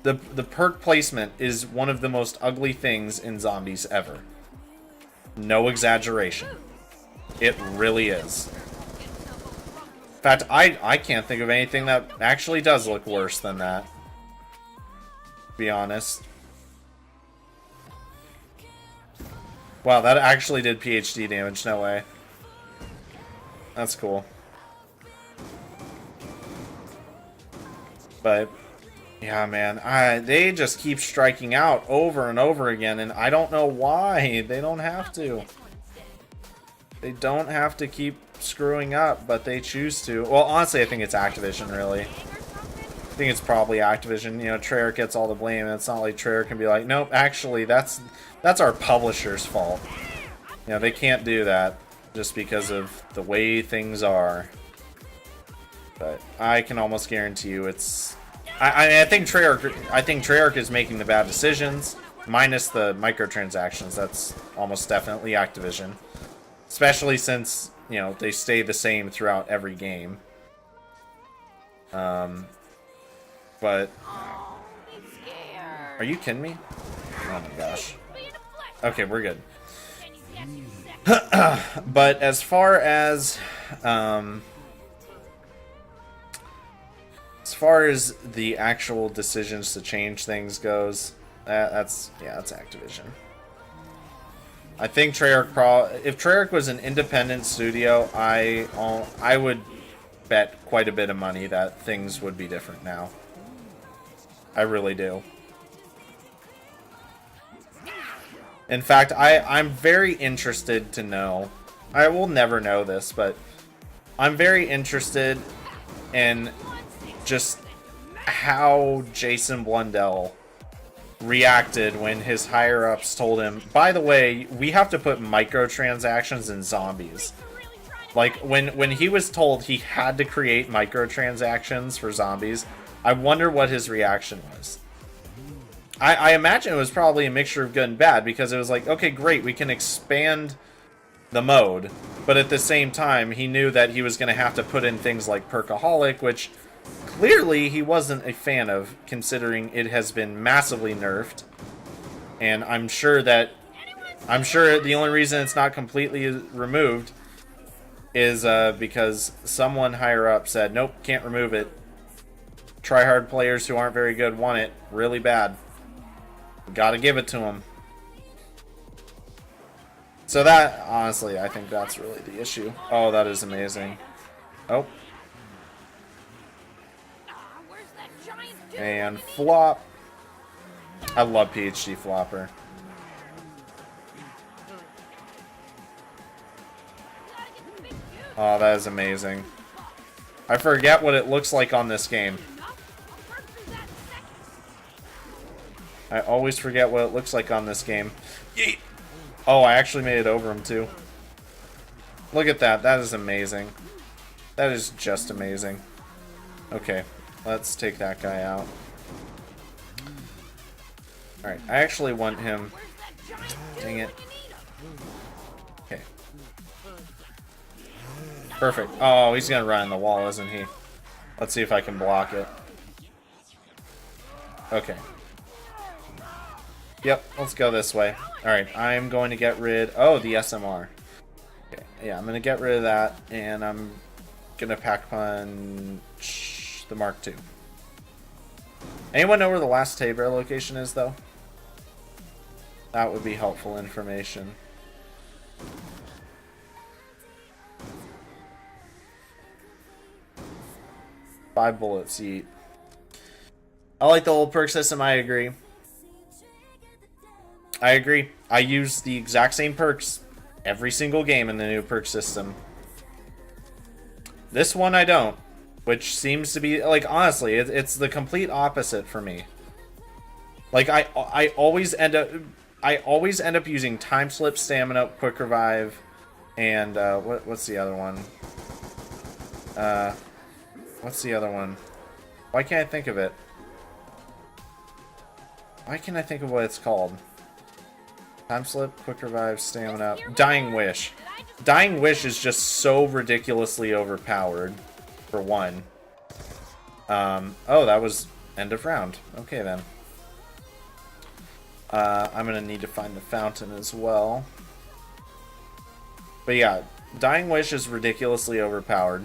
The perk placement is one of the most ugly things in zombies ever. No exaggeration. It really is. In fact, I can't think of anything that actually does look worse than that. To be honest. Wow, that actually did PhD damage, no way. That's cool. But, yeah, man, they just keep striking out over and over again, and I don't know why. They don't have to. They don't have to keep screwing up, but they choose to. Well, honestly, I think it's Activision, really. I think it's probably Activision. You know, Treyarch gets all the blame, and it's not like Treyarch can be like, nope, actually, that's our publisher's fault. You know, they can't do that just because of the way things are. But I can almost guarantee you it's... I think Treyarch is making the bad decisions, minus the microtransactions. That's almost definitely Activision. Especially since, you know, they stay the same throughout every game. But... Are you kidding me? Oh my gosh. Okay, we're good. But as far as the actual decisions to change things goes, that's Activision. I think Treyarch if Treyarch was an independent studio, I would bet quite a bit of money that things would be different now. I really do. In fact, I'm very interested to know. I will never know this, but I'm very interested in just how Jason Blundell reacted when his higher-ups told him, by the way, we have to put microtransactions in zombies. Like, when he was told he had to create microtransactions for zombies, I wonder what his reaction was. I imagine it was probably a mixture of good and bad, because it was like, okay, great, we can expand the mode, but at the same time, he knew that he was going to have to put in things like Perkaholic, which clearly he wasn't a fan of, considering it has been massively nerfed. And I'm sure the only reason it's not completely removed is because someone higher up said, nope, can't remove it. Tryhard players who aren't very good want it really bad. Gotta give it to them. So that, honestly, I think that's really the issue. Oh, that is amazing. Oh. And flop. I love PhD Flopper. Oh, that is amazing. I forget what it looks like on this game. I always forget what it looks like on this game. Yeet! Oh, I actually made it over him too. Look at that. That is amazing. That is just amazing. Okay, let's take that guy out. Alright, I actually want him... Dang it. Okay. Perfect. Oh, he's gonna run in the wall, isn't he? Let's see if I can block it. Okay. Yep, let's go this way. Alright, I'm going to get rid... Oh, the SMR. Okay, yeah, I'm going to get rid of that, and I'm going to pack punch the Mark II. Anyone know where the last Tay-Bear location is, though? That would be helpful information. Five bullets, yeet. I like the old perk system, I agree. I agree. I use the exact same perks every single game in the new perk system. This one I don't, which seems to be, like, honestly, it's the complete opposite for me. Like, I always end up using Time Slip, Stamina, Quick Revive, and what's the other one? What's the other one? Why can't I think of it? Why can't I think of what it's called? Time Slip, Quick Revive, Stamina, Dying Wish. Dying Wish is just so ridiculously overpowered, for one. Oh, that was end of round. Okay, then. I'm gonna need to find the fountain as well. But yeah, Dying Wish is ridiculously overpowered.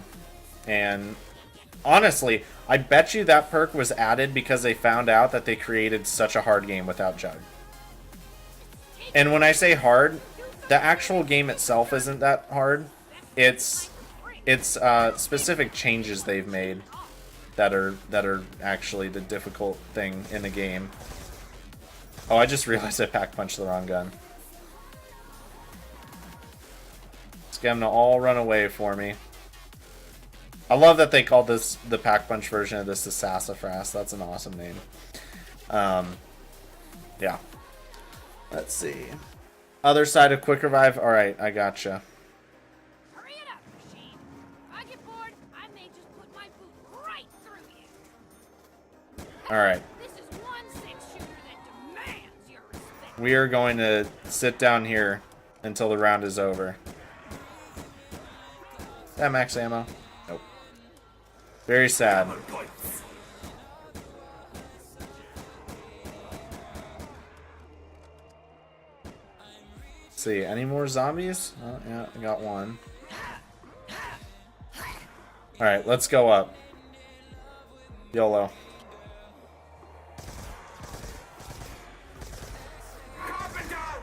And honestly, I bet you that perk was added because they found out that they created such a hard game without Jug. And when I say hard, the actual game itself isn't that hard. It's specific changes they've made that are actually the difficult thing in the game. Oh, I just realized I pack punched the wrong gun. Let's get them to all run away for me. I love that they called this, the pack punch version of this, the Sassafras. That's an awesome name. Yeah. Let's see. Other side of Quick Revive. Alright, I gotcha. Hurry it up, machine. If I get bored, I may just put my boot right through you. Alright. This is one six-shooter that demands your respect. We are going to sit down here until the round is over. Is that max ammo? Nope. Very sad. See, any more zombies? Oh, yeah, I got one. Alright, let's go up. YOLO.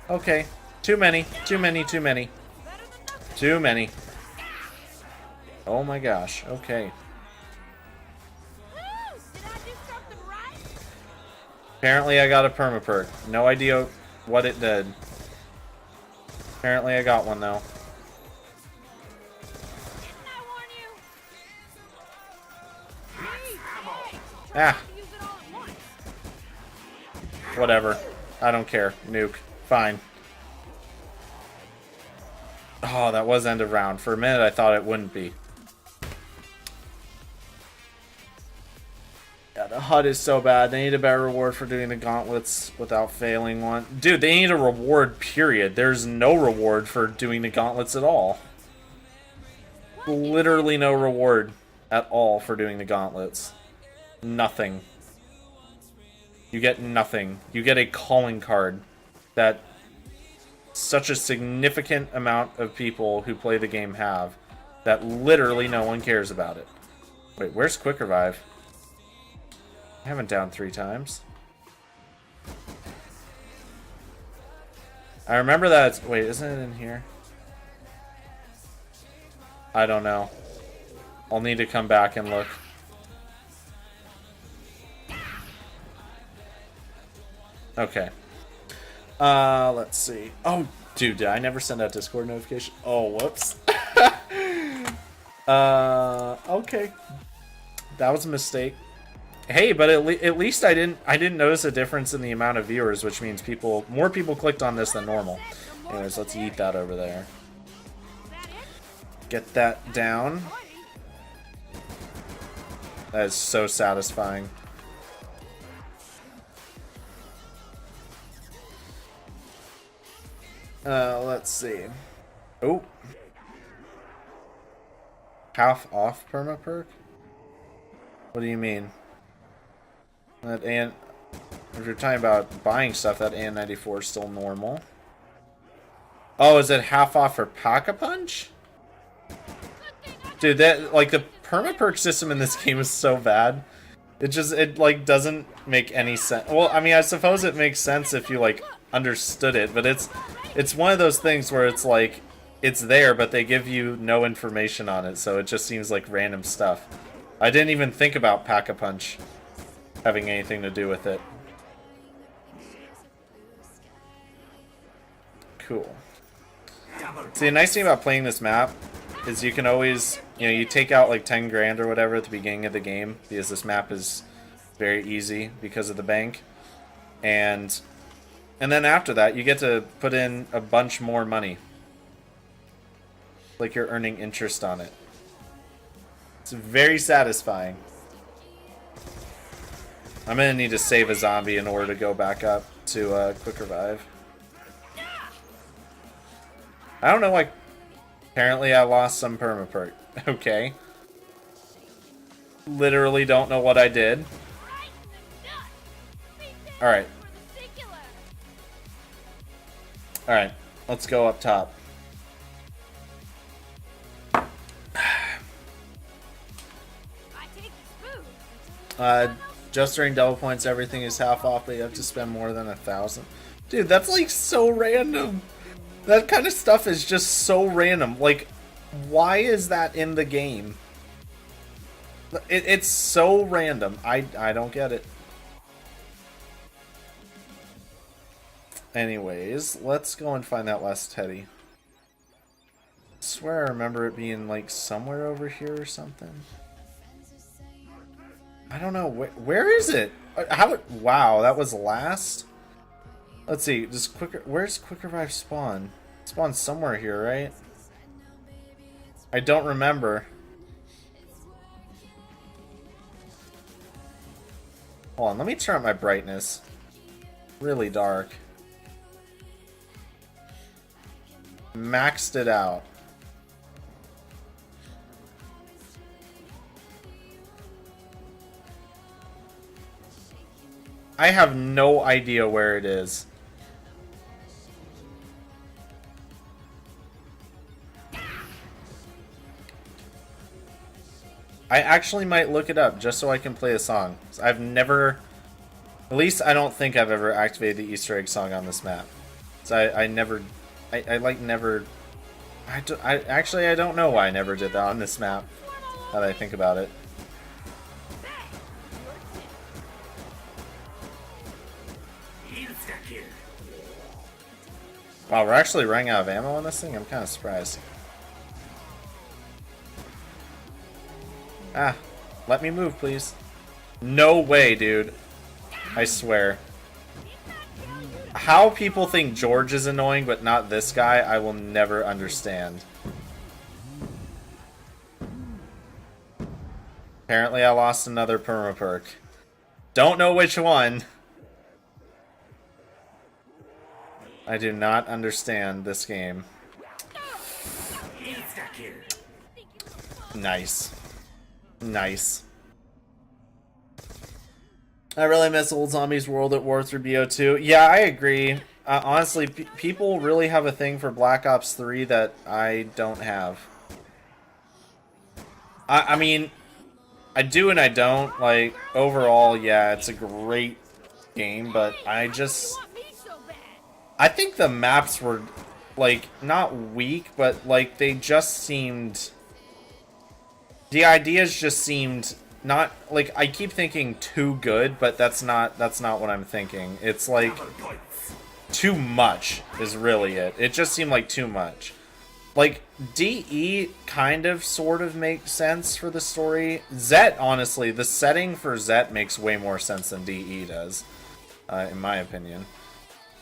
Okay. Too many. Too many. Too many. Too many. Oh my gosh. Okay. Apparently I got a perma-perk. No idea what it did. Apparently I got one though. Ah. Whatever. I don't care. Nuke. Fine. Oh, that was end of round. For a minute, I thought it wouldn't be. Yeah, the HUD is so bad. They need a better reward for doing the gauntlets without failing one. Dude, they need a reward, period. There's no reward for doing the gauntlets at all. Literally no reward at all for doing the gauntlets. Nothing. You get nothing. You get a calling card that such a significant amount of people who play the game have that literally no one cares about it. Wait, where's Quick Revive? I haven't downed 3 times. I remember that. Wait, isn't it in here? I don't know. I'll need to come back and look. Okay. Let's see. Oh, dude, did I never send out Discord notification? Oh, whoops. Okay. That was a mistake. Hey, but at least I didn't notice a difference in the amount of viewers, which means more people clicked on this than normal. Anyways, let's eat that over there. Get that down. That is so satisfying. Let's see. Oh. Half off perma perk? What do you mean? If you're talking about buying stuff, that AN94 is still normal. Oh, is it half off for Pack-a-Punch? Dude, that, like, the perma-perk system in this game is so bad. It like, doesn't make any sense. Well, I mean, I suppose it makes sense if you, like, understood it, but it's one of those things where it's like, it's there, but they give you no information on it, so it just seems like random stuff. I didn't even think about Pack-a-Punch having anything to do with it. Cool. See, the nice thing about playing this map is you can always, you know, you take out like 10 grand or whatever at the beginning of the game because this map is very easy because of the bank. And then after that, you get to put in a bunch more money. Like you're earning interest on it. It's very satisfying. I'm gonna need to save a zombie in order to go back up to Quick Revive. I don't know why. Apparently I lost some perma-perk. Okay. Literally don't know what I did. Alright. Alright. Let's go up top. Just during double points, everything is half off, but you have to spend more than 1,000. Dude, that's like so random. That kind of stuff is just so random. Like, why is that in the game? It's so random. I don't get it. Anyways, let's go and find that last teddy. I swear I remember it being like somewhere over here or something. I don't know. Where is it? Wow, that was last? Let's see. Where's Quick Revive spawn? It spawns somewhere here, right? I don't remember. Hold on, let me turn up my brightness. Really dark. Maxed it out. I have no idea where it is. I actually might look it up just so I can play a song. I've never, at least I don't think I've ever activated the Easter egg song on this map. So I actually I don't know why I never did that on this map, now that I think about it. Wow, we're actually running out of ammo on this thing? I'm kind of surprised. Ah, let me move, please. No way, dude. I swear. How people think George is annoying, but not this guy, I will never understand. Apparently I lost another perma perk. Don't know which one. I do not understand this game. Nice. Nice. I really miss old Zombies World at War through BO2. Yeah, I agree. Honestly, people really have a thing for Black Ops 3 that I don't have. I mean, I do and I don't. Like, overall, yeah, it's a great game, but I just... I think the maps were, like, not weak, but, like, they just seemed... The ideas just seemed... Not like I keep thinking too good, but that's not what I'm thinking. It's like too much is really it. It just seemed like too much. Like DE kind of sort of makes sense for the story. Zet, honestly, the setting for Zet makes way more sense than DE does, in my opinion.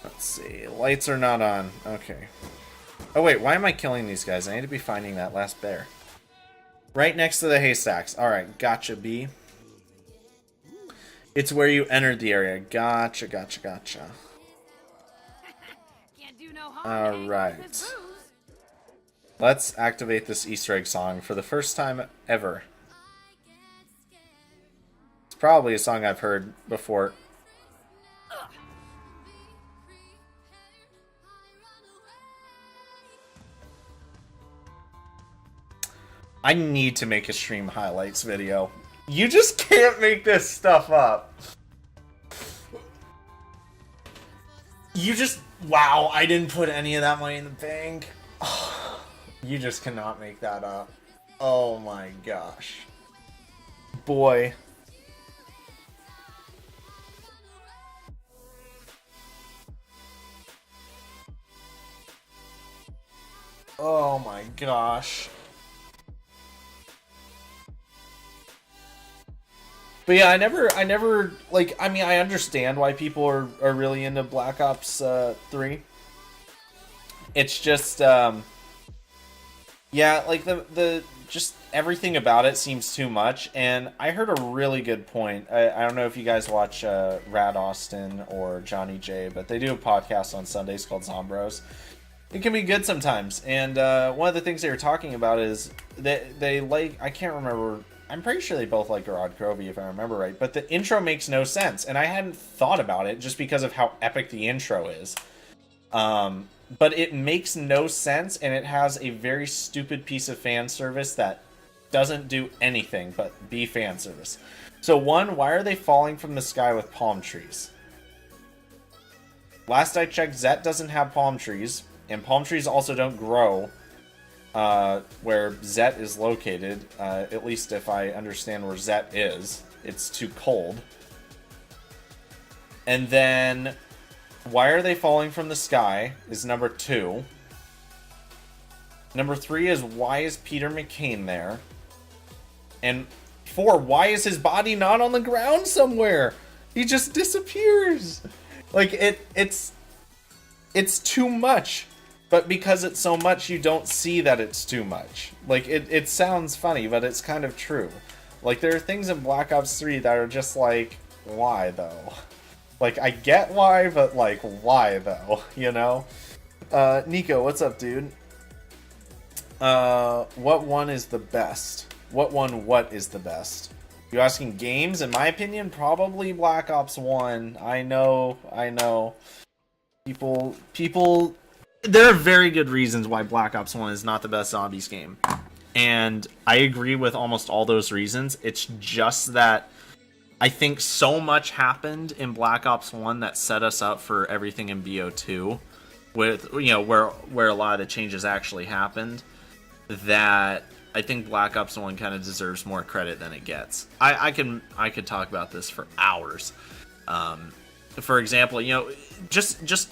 Let's see. Lights are not on. Okay. Oh wait, why am I killing these guys? I need to be finding that last bear. Right next to the haystacks. Alright, gotcha, B. It's where you entered the area. Gotcha, gotcha, gotcha. Alright. Let's activate this Easter egg song for the first time ever. It's probably a song I've heard before. I need to make a stream highlights video. You just can't make this stuff up. You just... Wow, I didn't put any of that money in the bank. You just cannot make that up. Oh my gosh. Boy. Oh my gosh. But yeah, I never, like, I mean, I understand why people are really into Black Ops 3. It's just, yeah, like, just everything about it seems too much, and I heard a really good point. I don't know if you guys watch Rad Austin or Johnny J, but they do a podcast on Sundays called Zombros. It can be good sometimes, and one of the things they were talking about is that they like, I can't remember, I'm pretty sure they both like Garad Krovi, if I remember right, but the intro makes no sense, and I hadn't thought about it just because of how epic the intro is. But it makes no sense, and it has a very stupid piece of fan service that doesn't do anything but be fan service. So one, why are they falling from the sky with palm trees? Last I checked, Zet doesn't have palm trees, and palm trees also don't grow where Zet is located, at least if I understand where Zet is. It's too cold. And then, why are they falling from the sky is number 2. Number 3 is, why is Peter McCain there? And 4, why is his body not on the ground somewhere? He just disappears. Like, it's too much. But because it's so much, you don't see that it's too much. Like, it sounds funny, but it's kind of true. Like, there are things in Black Ops 3 that are just like, why, though? Like, I get why, but, like, why, though? You know? Nico, what's up, dude? What one is the best? What is the best? You asking games? In my opinion, probably Black Ops 1. I know. People... There are very good reasons why Black Ops 1 is not the best zombies game. And I agree with almost all those reasons. It's just that I think so much happened in Black Ops 1 that set us up for everything in BO2, with, you know, where a lot of the changes actually happened, that I think Black Ops 1 kind of deserves more credit than it gets. I could talk about this for hours. For example, you know, just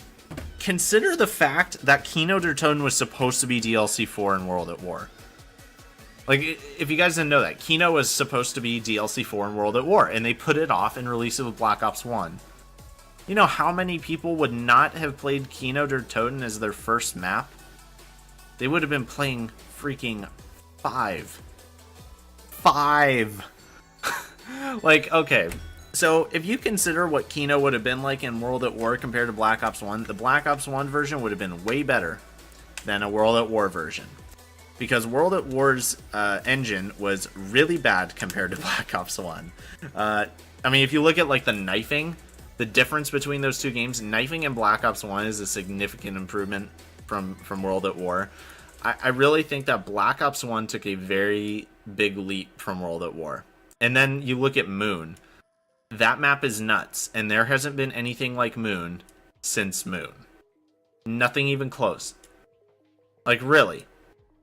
consider the fact that Kino der Toten was supposed to be DLC 4 in World at War. Like, if you guys didn't know that, Kino was supposed to be DLC 4 in World at War, and they put it off and released it with Black Ops 1. You know how many people would not have played Kino der Toten as their first map? They would have been playing freaking 5. 5! Like, okay. So, if you consider what Kino would have been like in World at War compared to Black Ops 1, the Black Ops 1 version would have been way better than a World at War version. Because World at War's engine was really bad compared to Black Ops 1. I mean, if you look at, like, the knifing, the difference between those two games, knifing in Black Ops 1 is a significant improvement from World at War. I really think that Black Ops 1 took a very big leap from World at War. And then you look at Moon. That map is nuts, and there hasn't been anything like Moon since Moon. Nothing even close. Like, really.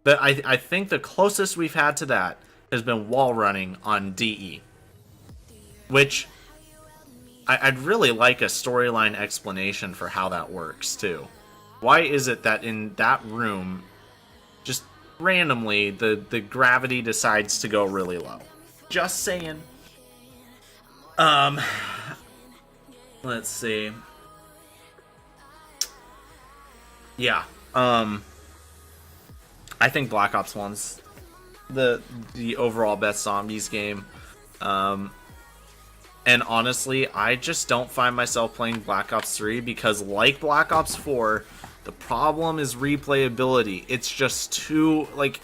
But I think the closest we've had to that has been wall running on DE. Which, I'd really like a storyline explanation for how that works, too. Why is it that in that room, just randomly, the gravity decides to go really low? Just saying. Let's see. Yeah. I think Black Ops 1's the overall best zombies game. And honestly, I just don't find myself playing Black Ops 3 because, like Black Ops 4, the problem is replayability. It's just too, like,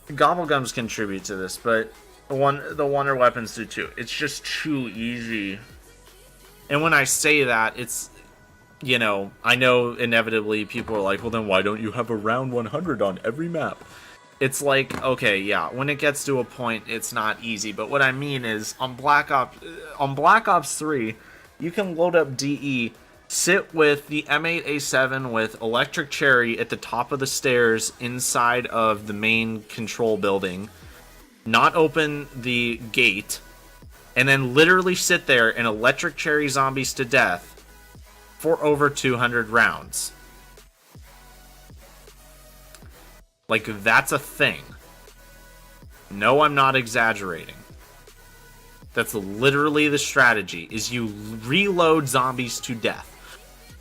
Gobblegums contribute to this, but the Wonder Weapons do too. It's just too easy. And when I say that, it's, you know, I know inevitably people are like, well then why don't you have a round 100 on every map? It's like, okay, yeah, when it gets to a point, it's not easy. But what I mean is, on Black Ops 3, you can load up DE, sit with the M8A7 with Electric Cherry at the top of the stairs inside of the main control building, not open the gate, and then literally sit there and Electric Cherry zombies to death for over 200 rounds. Like, that's a thing. No, I'm not exaggerating. That's literally the strategy, is you reload zombies to death.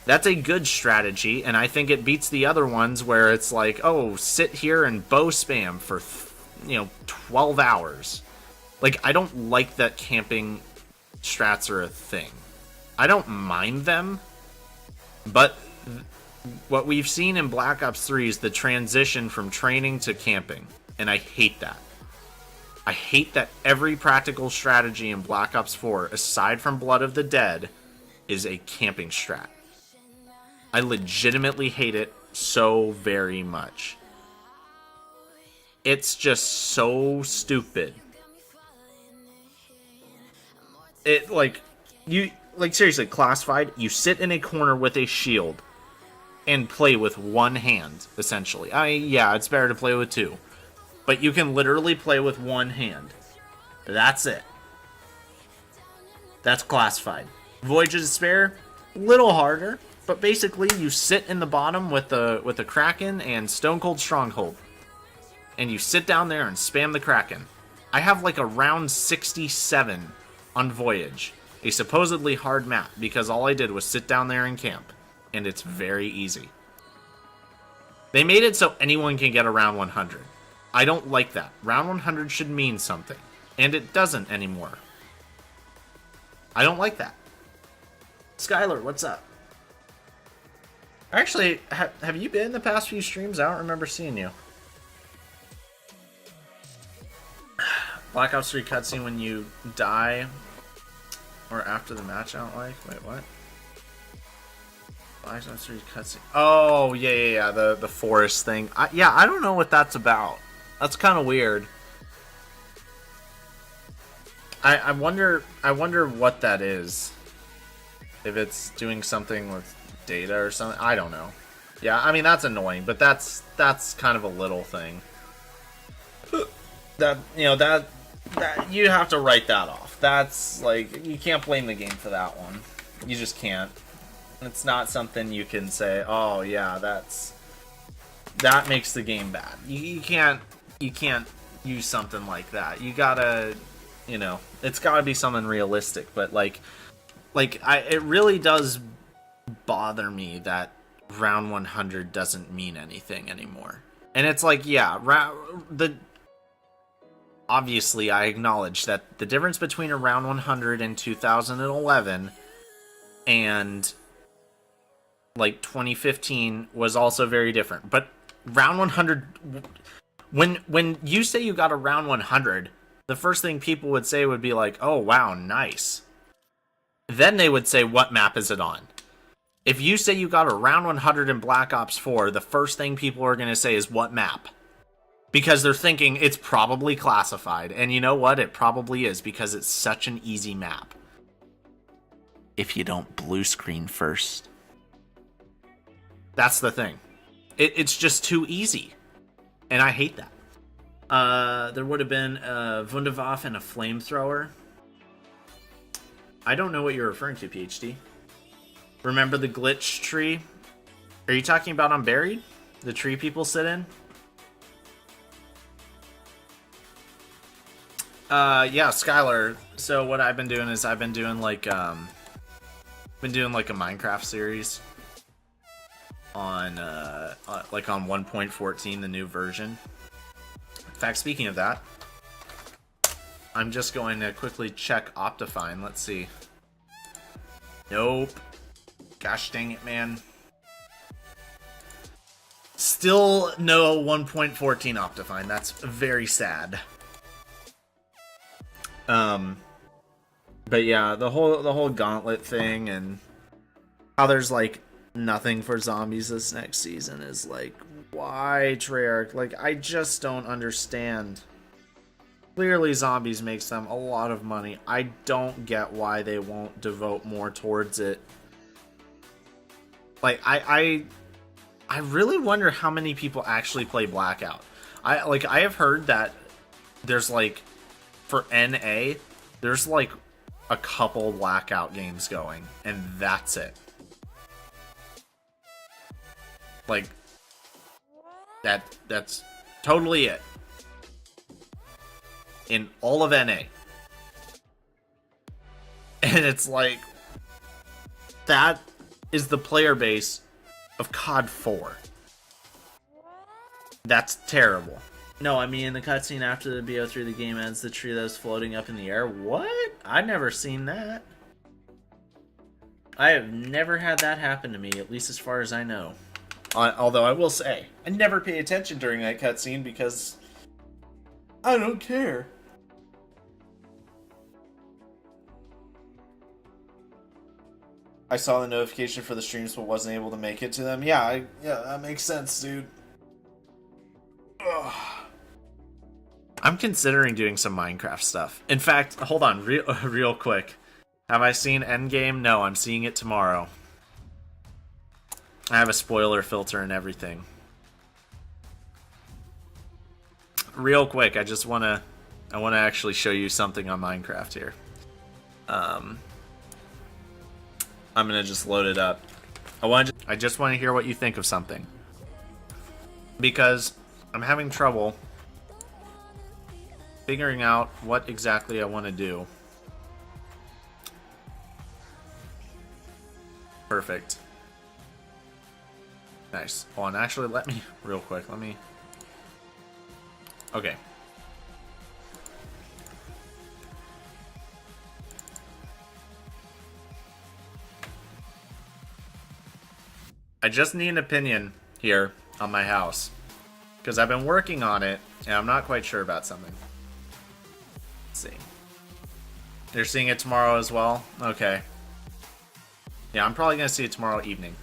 That's a good strategy, and I think it beats the other ones where it's like, oh, sit here and bow spam for 12 hours. Like, I don't like that camping strats are a thing. I don't mind them, but what we've seen in Black Ops 3 is the transition from training to camping, and I hate that. I hate that every practical strategy in Black Ops 4, aside from Blood of the Dead, is a camping strat. I legitimately hate it so very much. It's just so stupid. It, like, seriously, Classified, you sit in a corner with a shield and play with one hand, essentially. Yeah, it's better to play with two. But you can literally play with one hand. That's it. That's Classified. Voyage of Despair, little harder, but basically you sit in the bottom with the Kraken and Stone Cold Stronghold. And you sit down there and spam the Kraken. I have like a round 67 on Voyage, a supposedly hard map, because all I did was sit down there and camp. And it's very easy. They made it so anyone can get around 100. I don't like that. Round 100 should mean something. And it doesn't anymore. I don't like that. Skylar, what's up? Actually, have you been in the past few streams? I don't remember seeing you. Black Ops 3 cutscene when you die or after the match, I don't like. Wait, what? Black Ops 3 cutscene. Oh, yeah. The forest thing. I don't know what that's about. That's kind of weird. I wonder what that is. If it's doing something with data or something, I don't know. Yeah, I mean that's annoying, but that's kind of a little thing. That you have to write that off. That's like, you can't blame the game for that one. You just can't. It's not something you can say, oh yeah, that makes the game bad. You can't use something like that. You gotta, it's gotta be something realistic. But like, like, it really does bother me that round 100 doesn't mean anything anymore. And it's like, yeah, obviously I acknowledge that the difference between a round 100 in 2011 and like 2015 was also very different. But round 100, when you say you got a round 100, the first thing people would say would be like, oh wow, nice. Then they would say, what map is it on? If you say you got a round 100 in Black Ops 4, the first thing people are going to say is, what map? Because they're thinking it's probably classified. And you know what? It probably is, because it's such an easy map. If you don't blue screen first. That's the thing. It's just too easy. And I hate that. There would have been a Wunderwaffe and a flamethrower. I don't know what you're referring to, PhD. Remember the glitch tree? Are you talking about Unburied? The tree people sit in? Yeah, Skylar. So what I've been doing is I've been doing like a Minecraft series on like on 1.14, the new version. In fact, speaking of that, I'm just going to quickly check Optifine. Let's see. Nope. Gosh dang it, man. Still no 1.14 Optifine. That's very sad. But yeah, the whole gauntlet thing and how there's like nothing for zombies this next season is like, why, Treyarch? Like, I just don't understand. Clearly zombies makes them a lot of money. I don't get why they won't devote more towards it. Like, I really wonder how many people actually play Blackout. I have heard that there's like, for NA, there's like a couple Blackout games going, and that's it. Like, that's totally it. In all of NA. And it's like, that is the player base of COD 4. That's terrible. No, I mean in the cutscene after the BO3, the game ends, the tree that was floating up in the air. What? I've never seen that. I have never had that happen to me, at least as far as I know. Although I will say, I never pay attention during that cutscene because I don't care. I saw the notification for the streams but wasn't able to make it to them. Yeah, that makes sense, dude. Ugh. I'm considering doing some Minecraft stuff. In fact, hold on, real quick. Have I seen Endgame? No, I'm seeing it tomorrow. I have a spoiler filter and everything. Real quick, I want to actually show you something on Minecraft here. I'm gonna just load it up. I just want to hear what you think of something, because I'm having trouble figuring out what exactly I want to do. Perfect. Nice. Hold on, actually, let me, real quick, let me... Okay. I just need an opinion here on my house, because I've been working on it, and I'm not quite sure about something. Let's see. You're seeing it tomorrow as well? Okay. Yeah, I'm probably going to see it tomorrow evening.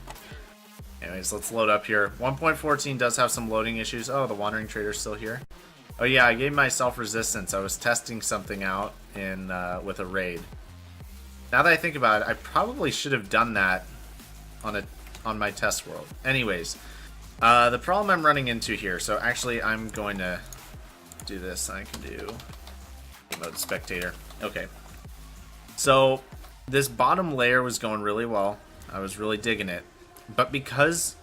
Anyways, let's load up here. 1.14 does have some loading issues. Oh, the Wandering Trader's still here. Oh yeah, I gave myself resistance. I was testing something out in with a raid. Now that I think about it, I probably should have done that on my test world. Anyways, the problem I'm running into here. So actually, I'm going to do this. I can do mode spectator. Okay. So this bottom layer was going really well. I was really digging it. But because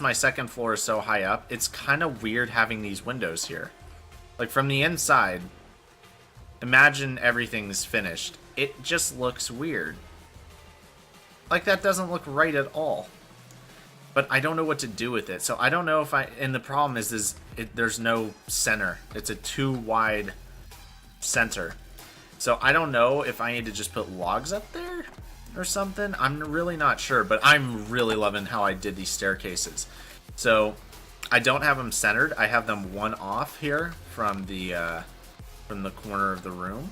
my second floor is so high up, it's kind of weird having these windows here. Like from the inside, imagine everything's finished. It just looks weird. Like, that doesn't look right at all. But I don't know what to do with it. So I don't know if and the problem is there's no center. It's a too wide center. So I don't know if I need to just put logs up there or something. I'm really not sure, but I'm really loving how I did these staircases. So I don't have them centered. I have them one off here from the corner of the room.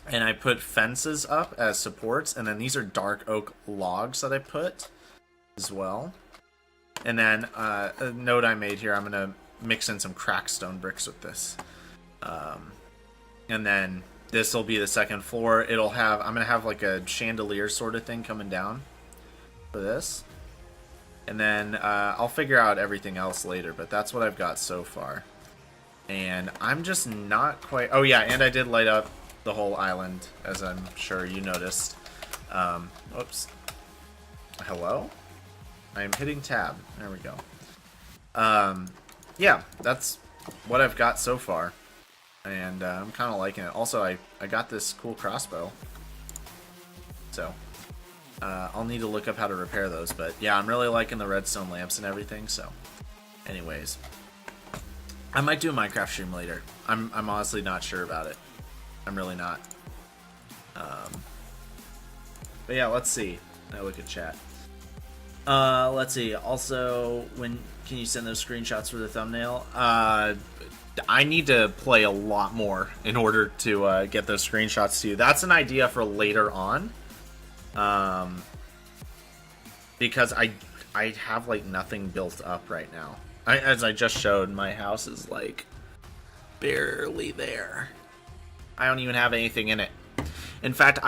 And I put fences up as supports, and then these are dark oak logs that I put as well. And then a note I made here, I'm going to mix in some cracked stone bricks with this. And then this will be the second floor. I'm going to have like a chandelier sort of thing coming down for this. And then I'll figure out everything else later, but that's what I've got so far. And I'm just not quite... Oh yeah, and I did light up the whole island, as I'm sure you noticed. Oops. Hello? I am hitting tab. There we go. Yeah, that's what I've got so far. And I'm kind of liking it. Also, I got this cool crossbow. So, I'll need to look up how to repair those. But yeah, I'm really liking the redstone lamps and everything. So, anyways. I might do a Minecraft stream later. I'm honestly not sure about it. I'm really not. But yeah, let's see. I look at chat. Let's see. Also, when can you send those screenshots for the thumbnail? I need to play a lot more in order to get those screenshots to you. That's an idea for later on. Because I have like nothing built up right now. As I just showed, my house is like barely there. I don't even have anything in it. In fact,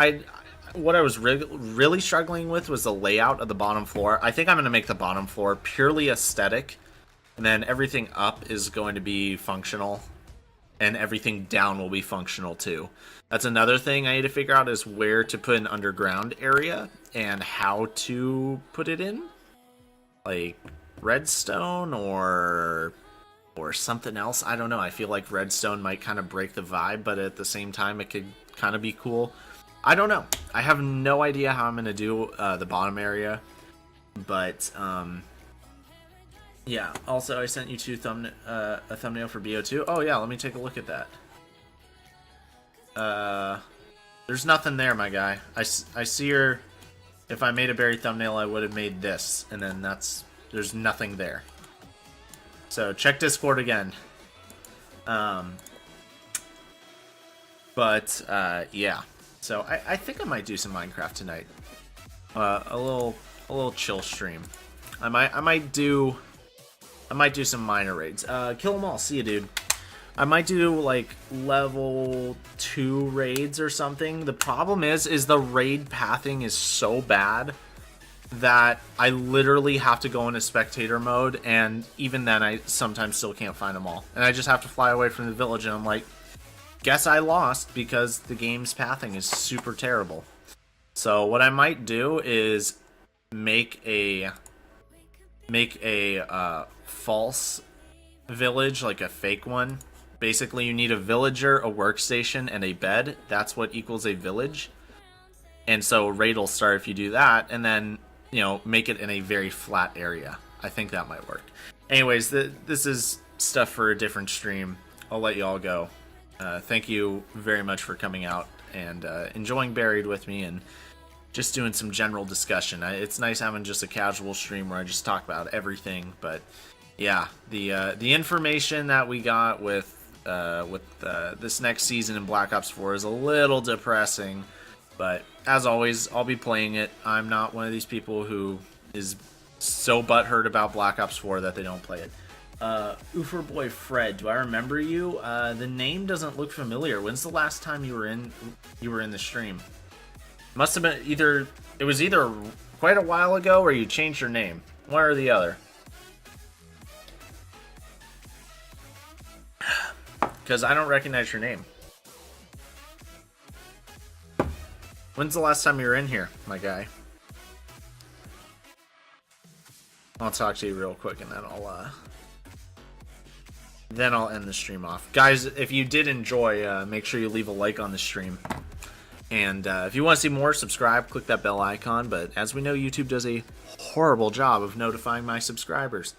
what I was really struggling with was the layout of the bottom floor. I think I'm going to make the bottom floor purely aesthetic, and then everything up is going to be functional, and everything down will be functional too. That's another thing I need to figure out, is where to put an underground area and how to put it in. Like redstone or something else. I don't know. I feel like redstone might kind of break the vibe, but at the same time it could kind of be cool. I don't know. I have no idea how I'm going to do the bottom area. But, yeah. Also, I sent you a thumbnail for BO2. Oh, yeah. Let me take a look at that. There's nothing there, my guy. I see your... If I made a berry thumbnail, I would have made this. And then there's nothing there. So, check Discord again. Yeah. So I think I might do some Minecraft tonight. A little chill stream. I might do some minor raids. Kill them all. See you, dude. I might do like level 2 raids or something. The problem is the raid pathing is so bad that I literally have to go into spectator mode, and even then I sometimes still can't find them all. And I just have to fly away from the village, and I'm like, guess I lost because the game's pathing is super terrible. So what I might do is make a false village, like a fake one. Basically, you need a villager, a workstation, and a bed. That's what equals a village. And so raid will start if you do that, and then, you know, make it in a very flat area. I think that might work. Anyways, this is stuff for a different stream. I'll let you all go. Thank you very much for coming out and enjoying Buried with me and just doing some general discussion. It's nice having just a casual stream where I just talk about everything. But yeah, the information that we got with this next season in Black Ops 4 is a little depressing. But as always, I'll be playing it. I'm not one of these people who is so butthurt about Black Ops 4 that they don't play it. Oofer Boy Fred, do I remember you? The name doesn't look familiar. When's the last time you were in the stream? Must have been either quite a while ago or you changed your name. One or the other. Because I don't recognize your name. When's the last time you were in here, my guy? I'll talk to you real quick and then I'll end the stream off. Guys, if you did enjoy, make sure you leave a like on the stream. And if you want to see more, subscribe, click that bell icon. But as we know, YouTube does a horrible job of notifying my subscribers.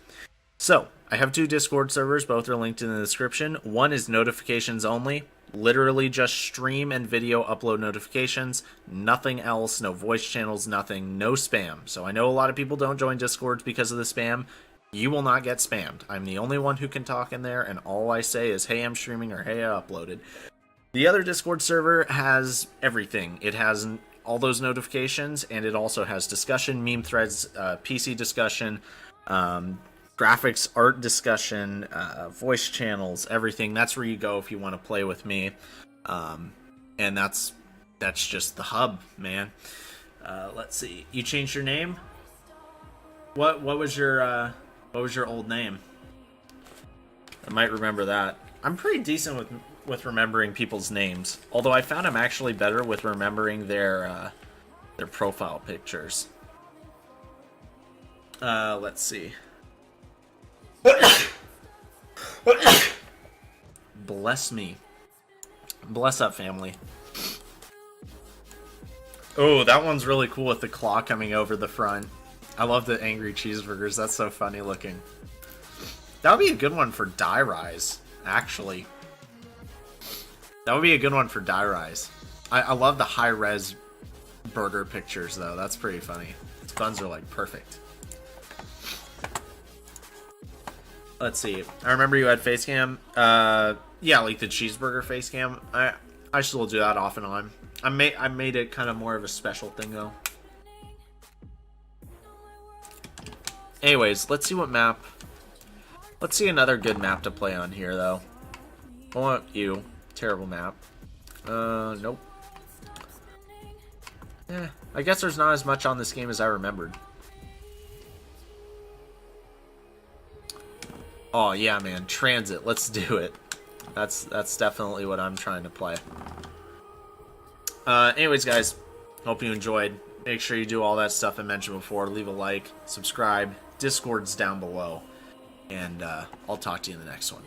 So, I have 2 Discord servers, both are linked in the description. One is notifications only, literally just stream and video upload notifications, nothing else, no voice channels, nothing, no spam. So I know a lot of people don't join Discords because of the spam. You will not get spammed. I'm the only one who can talk in there, and all I say is, hey, I'm streaming, or hey, I uploaded. The other Discord server has everything. It has all those notifications, and it also has discussion, meme threads, PC discussion, graphics, art discussion, voice channels, everything. That's where you go if you want to play with me. And that's just the hub, man. Let's see. You changed your name? What was your old name? I might remember that. I'm pretty decent with remembering people's names. Although I found I'm actually better with remembering their profile pictures. Let's see. Bless me. Bless up, family. Oh, that one's really cool with the claw coming over the front. I love the angry cheeseburgers. That's so funny looking. That would be a good one for Die Rise, actually. That would be a good one for Die Rise. I love the high-res burger pictures, though. That's pretty funny. Its buns are, like, perfect. Let's see. I remember you had face cam. Yeah, like the cheeseburger face cam. I still do that off and on. I made it kind of more of a special thing, though. Anyways, let's see what map. Let's see another good map to play on here, though. I want you. Terrible map. Nope. I guess there's not as much on this game as I remembered. Oh yeah, man, Transit. Let's do it. That's definitely what I'm trying to play. Anyways, guys, hope you enjoyed. Make sure you do all that stuff I mentioned before. Leave a like, subscribe, Discord's down below, and I'll talk to you in the next one.